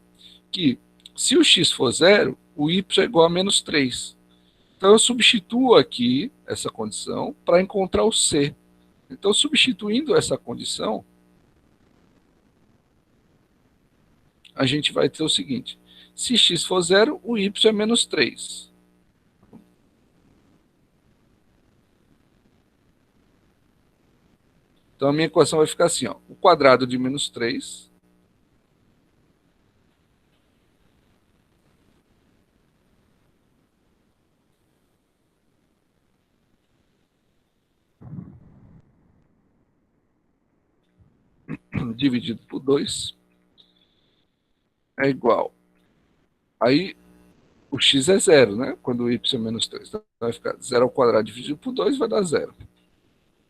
Que se o x for zero, o y é igual a menos 3. Então, eu substituo aqui essa condição para encontrar o c. Então, substituindo essa condição, a gente vai ter o seguinte: se x for zero, o y é menos 3. Então, a minha equação vai ficar assim, ó, o quadrado de menos 3 dividido por 2 é igual. Aí, o x é zero, né? Quando o y é menos 3. Então, vai ficar 0 ao quadrado dividido por 2 vai dar 0.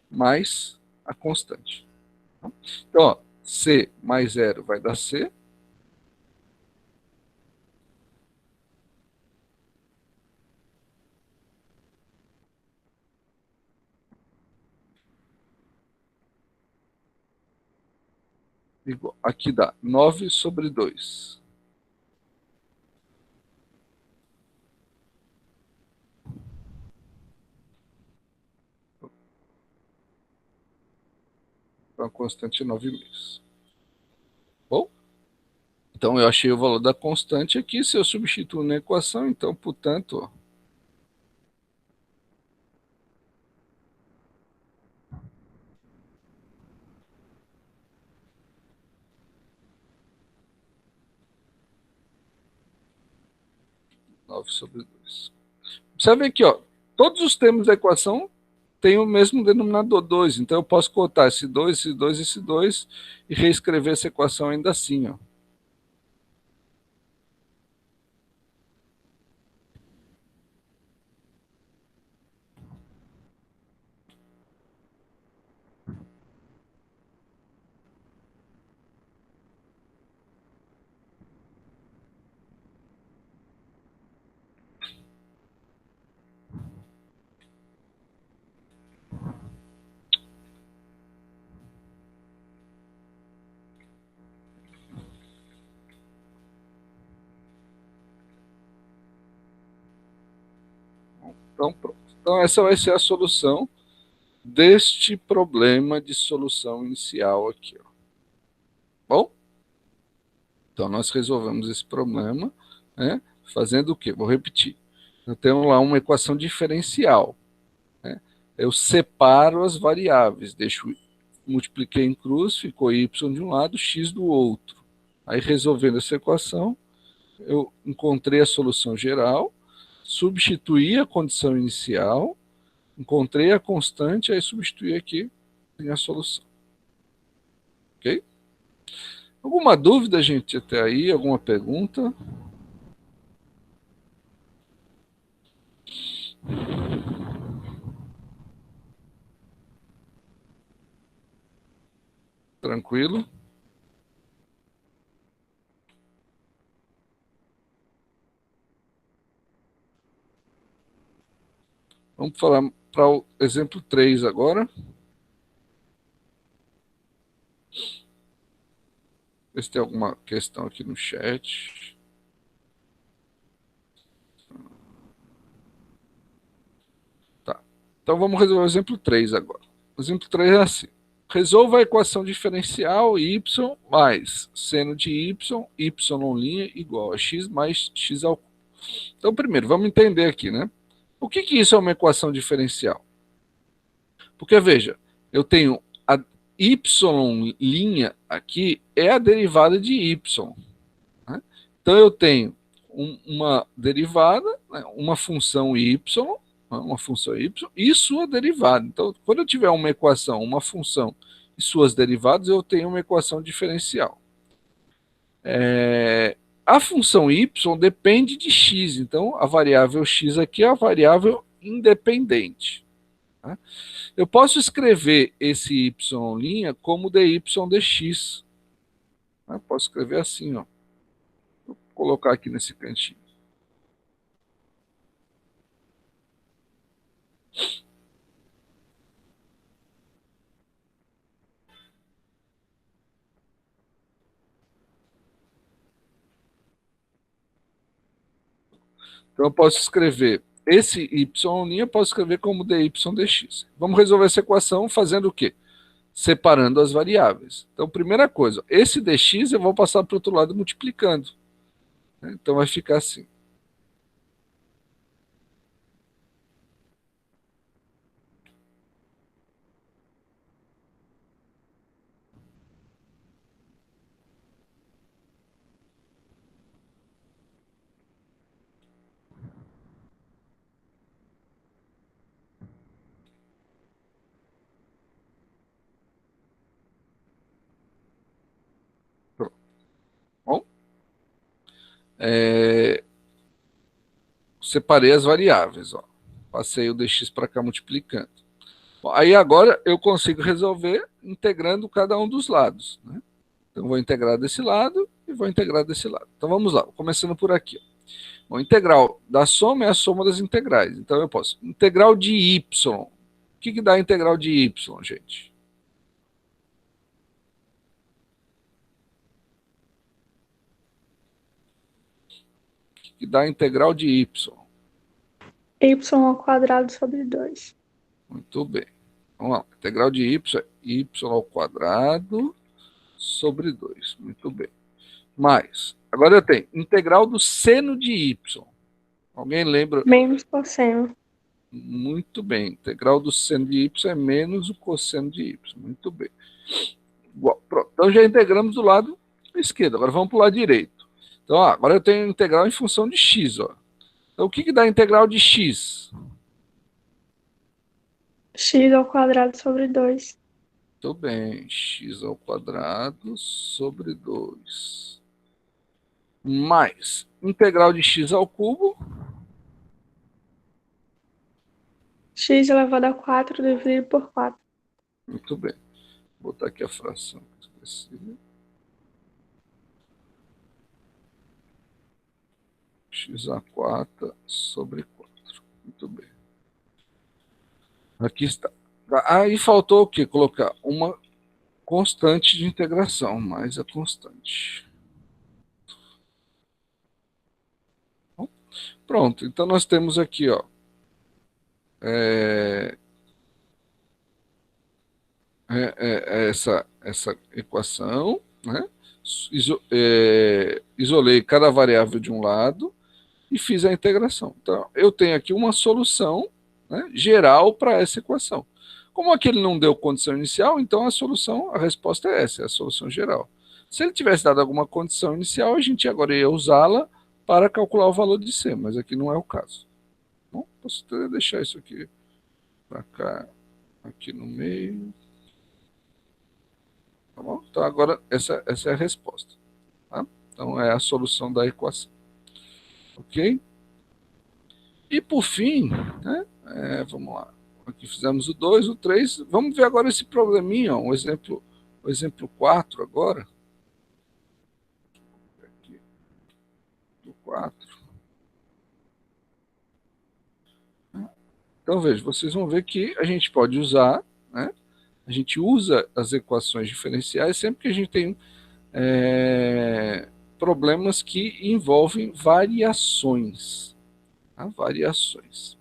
Mais a constante. Então, ó, c mais 0 vai dar c. Aqui dá 9 sobre 2. Então, a constante é 9,5. Bom, então eu achei o valor da constante aqui. Se eu substituo na equação, então, portanto, ó, nove sobre 2. Você vê aqui, ó, todos os termos da equação têm o mesmo denominador 2. Então eu posso cortar esse 2, esse 2, esse 2 e reescrever essa equação ainda assim, ó. Então, pronto. Então, essa vai ser a solução deste problema de solução inicial aqui, ó. Bom? Então, nós resolvemos esse problema, né, fazendo o quê? Vou repetir. Eu tenho lá uma equação diferencial, né? Eu separo as variáveis, multipliquei em cruz, ficou y de um lado, x do outro. Aí, resolvendo essa equação, eu encontrei a solução geral, substituí a condição inicial, encontrei a constante, aí substituí aqui a solução. Ok? Alguma dúvida, gente, até aí? Alguma pergunta? Tranquilo? Vamos falar para o exemplo 3 agora. Ver se tem alguma questão aqui no chat. Tá. Então vamos resolver o exemplo 3 agora. O exemplo 3 é assim. Resolva a equação diferencial y mais seno de y' igual a x mais x ao cubo. Então, primeiro, vamos entender aqui, né? O que isso é uma equação diferencial? Porque, veja, eu tenho a y' aqui é a derivada de y. Né? Então, eu tenho uma derivada, né, uma função y, e sua derivada. Então, quando eu tiver uma equação, uma função e suas derivadas, eu tenho uma equação diferencial. A função y depende de x, então a variável x aqui é a variável independente. Tá? Eu posso escrever esse y' como dy dx. Tá? Posso escrever assim, ó. Vou colocar aqui nesse cantinho. Então eu posso escrever esse y', eu posso escrever como dy dx. Vamos resolver essa equação fazendo o quê? Separando as variáveis. Então, primeira coisa, esse dx eu vou passar para o outro lado multiplicando. Então vai ficar assim. Bom, separei as variáveis. Ó. Passei o dx para cá multiplicando. Bom, aí agora eu consigo resolver integrando cada um dos lados. Né? Então vou integrar desse lado e vou integrar desse lado. Então vamos lá, começando por aqui. Bom, integral da soma é a soma das integrais. Então eu posso. Integral de y. O que dá a integral de y, gente? O que dá a integral de y? y² sobre 2. Muito bem. Vamos lá. Integral de y é y² sobre 2. Muito bem. Mais. Agora eu tenho integral do seno de y. Alguém lembra? Menos cosseno. Muito bem. Integral do seno de y é menos o cosseno de y. Muito bem. Bom, pronto. Então já integramos do lado esquerdo. Agora vamos para o lado direito. Então, agora eu tenho integral em função de x. Ó. Então, o que dá a integral de x? x² sobre 2. Muito bem. x² sobre 2. Mais integral de x². x⁴ dividido por 4. Muito bem. Vou botar aqui a fração. x² sobre 4. Muito bem. Aqui está. Aí faltou o quê? Colocar uma constante de integração, mais a constante. Bom, pronto. Então nós temos aqui, ó, essa equação, né? Isolei cada variável de um lado e fiz a integração. Então, eu tenho aqui uma solução, né, geral para essa equação. Como aqui ele não deu condição inicial, então a solução, a resposta é essa, é a solução geral. Se ele tivesse dado alguma condição inicial, a gente agora ia usá-la para calcular o valor de C, mas aqui não é o caso. Bom, posso até deixar isso aqui para cá, aqui no meio. Tá bom? Então agora essa é a resposta. Tá? Então é a solução da equação. Ok? E por fim, né, vamos lá. Aqui fizemos o 2, o 3. Vamos ver agora esse probleminha, ó, o exemplo 4 agora. Aqui, o 4. Então veja, vocês vão ver que a gente pode usar, né, a gente usa as equações diferenciais sempre que a gente tem problemas que envolvem variações. Tá? Variações.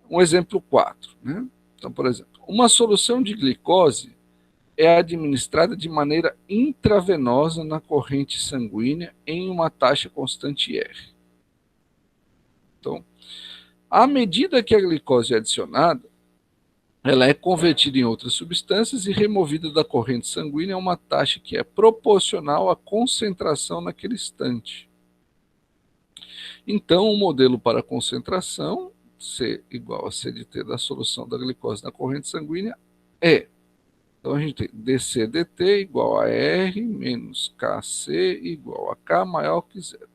Um exemplo 4. Né? Então, por exemplo, uma solução de glicose é administrada de maneira intravenosa na corrente sanguínea em uma taxa constante R. Então, à medida que a glicose é adicionada, ela é convertida em outras substâncias e removida da corrente sanguínea a uma taxa que é proporcional à concentração naquele instante. Então, o modelo para a concentração, C igual a C de T da solução da glicose na corrente sanguínea, é Então a gente tem dc dt igual a R menos KC igual a K maior que zero.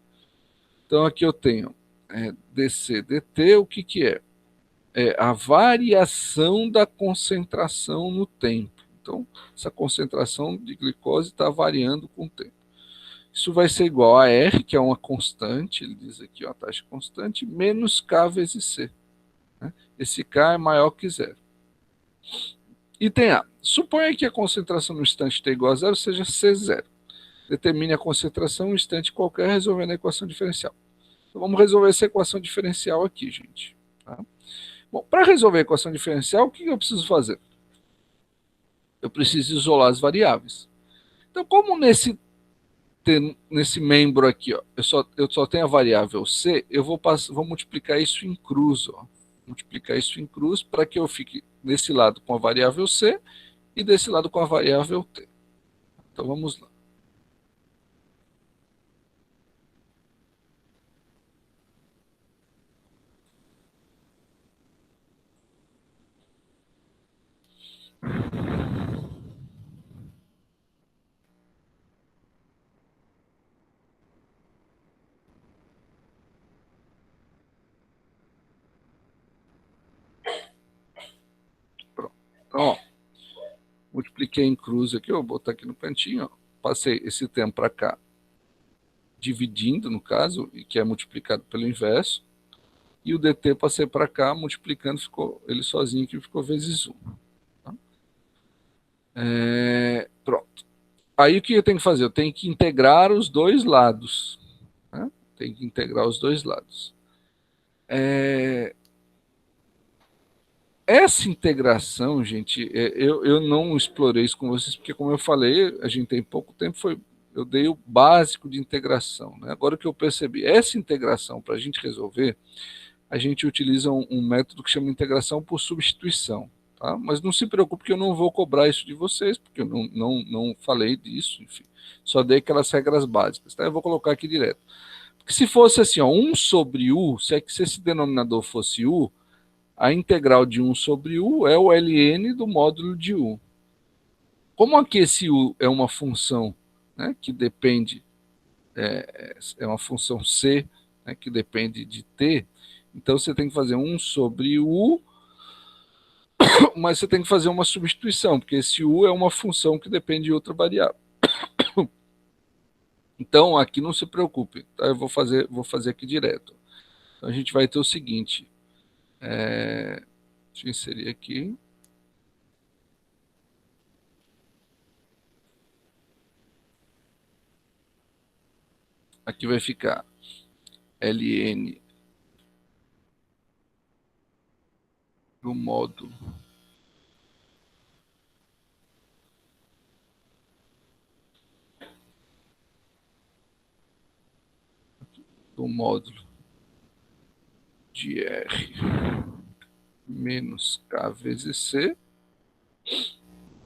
Então aqui eu tenho dc dt, o que que é? É a variação da concentração no tempo. Então, essa concentração de glicose está variando com o tempo. Isso vai ser igual a R, que é uma constante, ele diz aqui, uma taxa constante, menos K vezes C. Né? Esse K é maior que zero. Item A. Suponha que a concentração no instante t igual a zero seja C0. Determine a concentração em um instante qualquer resolvendo a equação diferencial. Então, vamos resolver essa equação diferencial aqui, gente. Tá? Bom, para resolver a equação diferencial, o que eu preciso fazer? Eu preciso isolar as variáveis. Então, como nesse membro aqui, ó, eu só tenho a variável C, eu vou multiplicar isso em cruz. Ó. Multiplicar isso em cruz para que eu fique desse lado com a variável C e desse lado com a variável T. Então, vamos lá. Pronto. Então, ó, multipliquei em cruz aqui, eu vou botar aqui no cantinho, ó, passei esse tempo para cá, dividindo, no caso, e que é multiplicado pelo inverso, e o dt passei para cá, multiplicando, ficou ele sozinho, que ficou vezes 1. Tá? Pronto. Aí o que eu tenho que fazer? Eu tenho que integrar os dois lados. Né? Tem que integrar os dois lados. Essa integração, gente, eu não explorei isso com vocês, porque como eu falei, a gente tem pouco tempo, eu dei o básico de integração. Né? Agora que eu percebi, essa integração, para a gente resolver, a gente utiliza um método que chama integração por substituição. Tá? Mas não se preocupe que eu não vou cobrar isso de vocês, porque eu não falei disso, enfim. Só dei aquelas regras básicas. Tá? Eu vou colocar aqui direto. Porque se fosse assim, ó, 1 sobre U, se esse denominador fosse U, a integral de 1 sobre U é o ln do módulo de U. Como aqui esse U é uma função, né, que depende, é uma função C, né, que depende de T, então você tem que fazer 1 sobre U, mas você tem que fazer uma substituição, porque esse U é uma função que depende de outra variável. Então, aqui não se preocupe, tá? Eu vou fazer aqui direto. Então, a gente vai ter o seguinte, deixa eu inserir aqui. Aqui vai ficar ln do módulo de R menos K vezes C.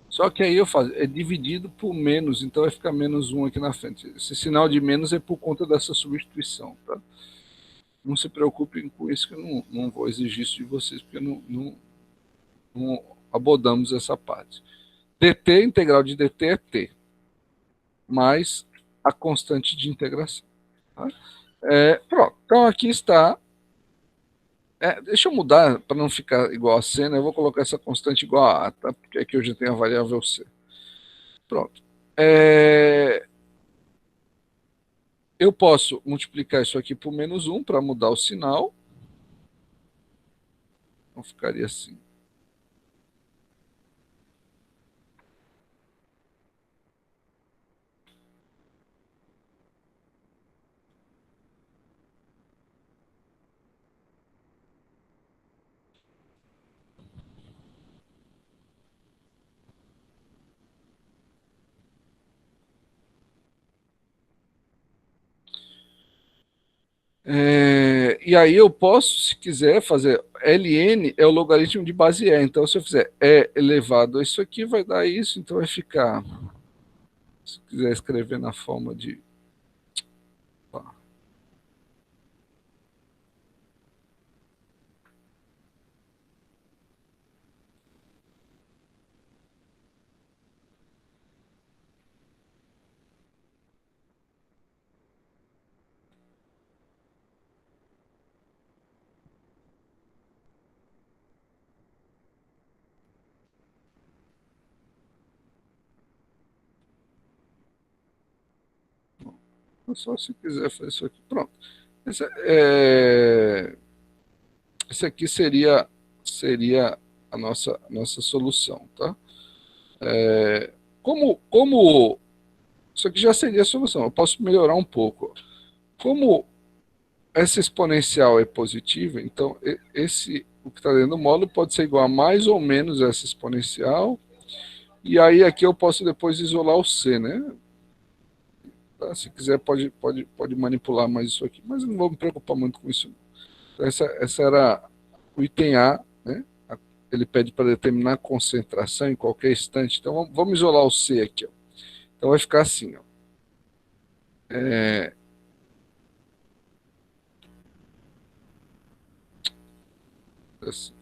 Só que aí eu faço, é dividido por menos, então vai ficar menos 1 aqui na frente. Esse sinal de menos é por conta dessa substituição, tá? Não se preocupem com isso, que eu não vou exigir isso de vocês, porque não abordamos essa parte. dt, integral de dt é t, mais a constante de integração. Tá? Pronto, então aqui está. Deixa eu mudar para não ficar igual a C, né? Eu vou colocar essa constante igual a A, tá? Porque aqui eu já tenho a variável C. Pronto. Eu posso multiplicar isso aqui por menos 1 para mudar o sinal. Então ficaria assim. E aí eu posso, se quiser, fazer ln é o logaritmo de base e. Então, se eu fizer e elevado a isso aqui, vai dar isso. Então, vai ficar, se quiser escrever na forma de... Só se quiser fazer isso aqui. Pronto. Esse aqui seria a nossa solução, tá? Como isso aqui já seria a solução, eu posso melhorar um pouco. Como essa exponencial é positiva, então o que está dentro do módulo pode ser igual a mais ou menos essa exponencial, e aí aqui eu posso depois isolar o C, né? Tá? Se quiser pode manipular mais isso aqui, mas eu não vou me preocupar muito com isso. Então, essa era o item A, né? Ele pede para determinar a concentração em qualquer instante, então vamos isolar o C aqui, ó. Então vai ficar assim, ó. Assim.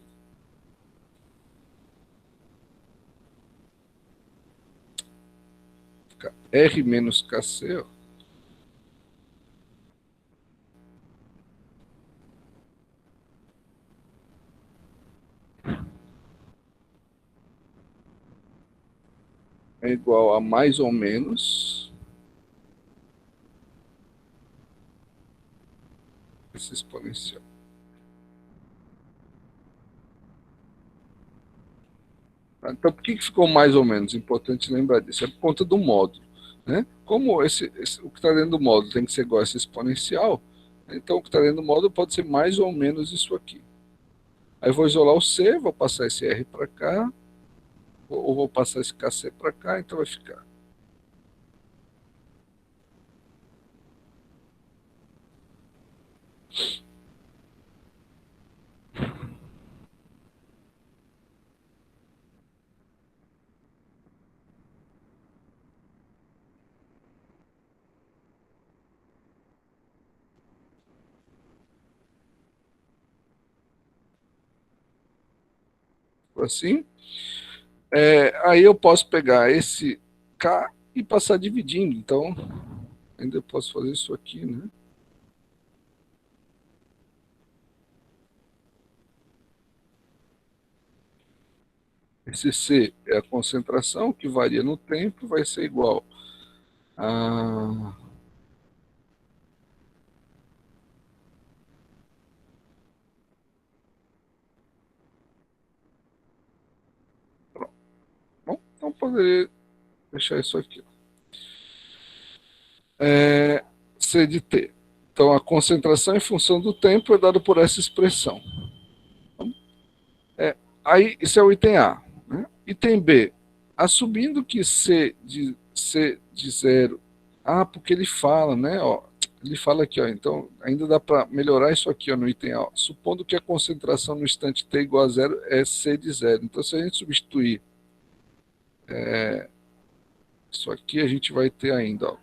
Fica R menos KC, ó. É igual a mais ou menos esse exponencial. Tá? Então, por que ficou mais ou menos? Importante lembrar disso. É por conta do módulo, né? Como o que está dentro do módulo tem que ser igual a esse exponencial, então o que está dentro do módulo pode ser mais ou menos isso aqui. Aí eu vou isolar o C, vou passar esse R para cá, ou vou passar esse KC para cá, então vai ficar. Assim. Aí eu posso pegar esse K e passar dividindo. Então, ainda posso fazer isso aqui, né? Esse C é a concentração, que varia no tempo, vai ser igual a... Bom, então poderia deixar isso aqui. C de T. Então, a concentração em função do tempo é dada por essa expressão. Aí, isso é o item A. Né? Item B. Assumindo que C de 0... porque ele fala, né? Ó, ele fala aqui, ó, então ainda dá para melhorar isso aqui, ó, no item A. Ó, supondo que a concentração no instante T igual a zero é C de 0. Então, se a gente substituir isso aqui, a gente vai ter ainda, ó,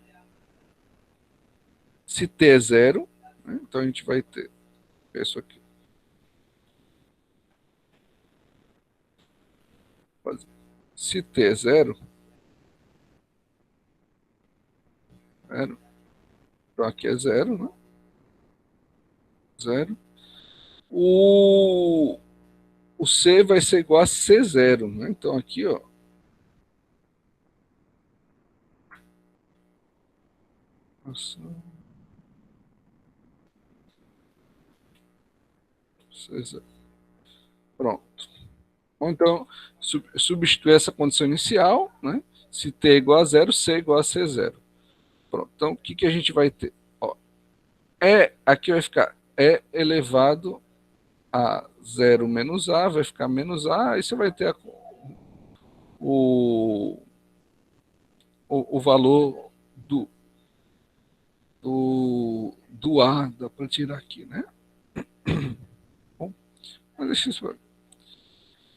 se T é 0, né, então a gente vai ter isso aqui. Se T é 0, então aqui é 0, né? 0. O C vai ser igual a C0, né? Então aqui, ó, nossa, C0. Pronto. Ou então, substituir essa condição inicial, né? Se T é igual a 0, C é igual a C0. Pronto. Então, o que a gente vai ter? Ó, aqui vai ficar E elevado a 0 menos A, vai ficar menos A, aí você vai ter o valor do A, dá para tirar aqui, né? Bom, mas deixa isso.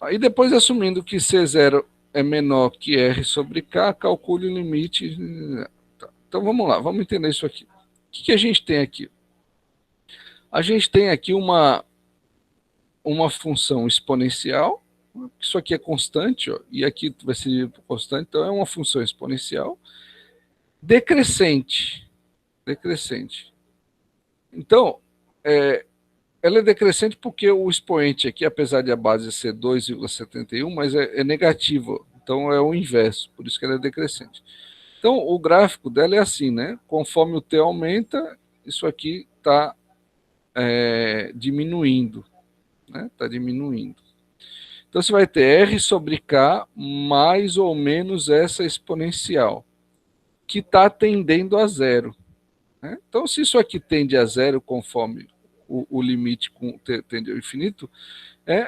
Aí depois, assumindo que C0 é menor que R sobre K, calcule o limite. Tá. Então vamos lá, vamos entender isso aqui. O que a gente tem aqui? A gente tem aqui uma função exponencial, isso aqui é constante, ó, e aqui vai ser constante, então é uma função exponencial decrescente. Então, ela é decrescente porque o expoente aqui, apesar de a base ser 2,71, mas é negativo, então é o inverso, por isso que ela é decrescente. Então, o gráfico dela é assim, né? Conforme o T aumenta, isso aqui está diminuindo, né? Está diminuindo. Então, você vai ter R sobre K mais ou menos essa exponencial, que está tendendo a zero. Né? Então, se isso aqui tende a zero conforme o limite tende ao infinito,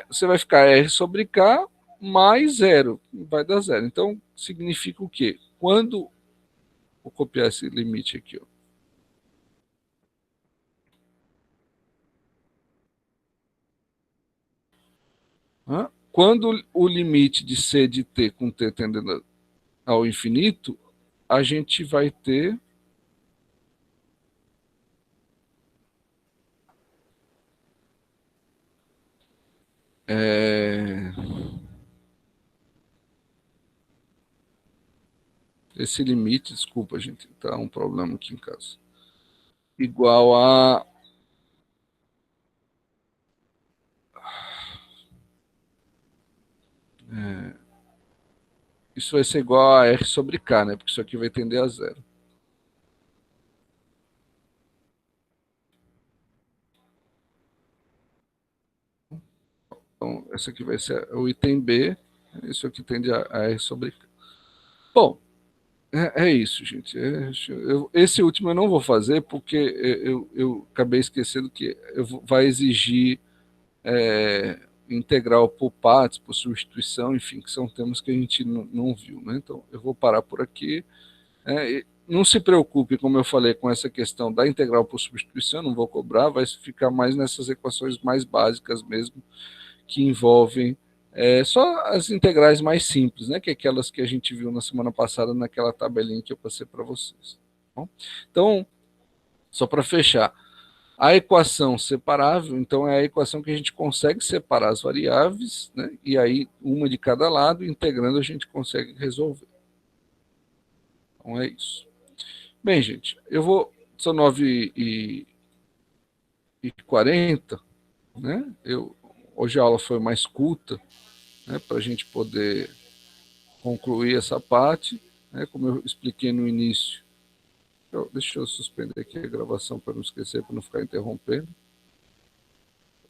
você vai ficar R sobre K mais zero, vai dar zero. Então, significa o quê? Quando... Vou copiar esse limite aqui, ó. Quando o limite de C de T com T tendendo ao infinito, a gente vai ter esse limite, desculpa, gente, tá um problema aqui em casa, igual a isso vai ser igual a R sobre K, né? Porque isso aqui vai tender a zero. Então, esse aqui vai ser o item B, isso aqui tende a R sobre K. Bom, é isso, gente. Esse último eu não vou fazer porque eu acabei esquecendo que vai exigir integral por partes, por substituição, enfim, que são temas que a gente não viu, né? Então, eu vou parar por aqui. Não se preocupe, como eu falei, com essa questão da integral por substituição, não vou cobrar, vai ficar mais nessas equações mais básicas mesmo, que envolvem só as integrais mais simples, né? Que é aquelas que a gente viu na semana passada naquela tabelinha que eu passei para vocês. Tá bom? Então, só para fechar, a equação separável, então, é a equação que a gente consegue separar as variáveis, né? E aí uma de cada lado, integrando a gente consegue resolver. Então é isso. Bem, gente, eu vou... São 9h40, né? Hoje a aula foi mais curta, né? Para a gente poder concluir essa parte, né? Como eu expliquei no início. Deixa eu suspender aqui a gravação para não esquecer, para não ficar interrompendo.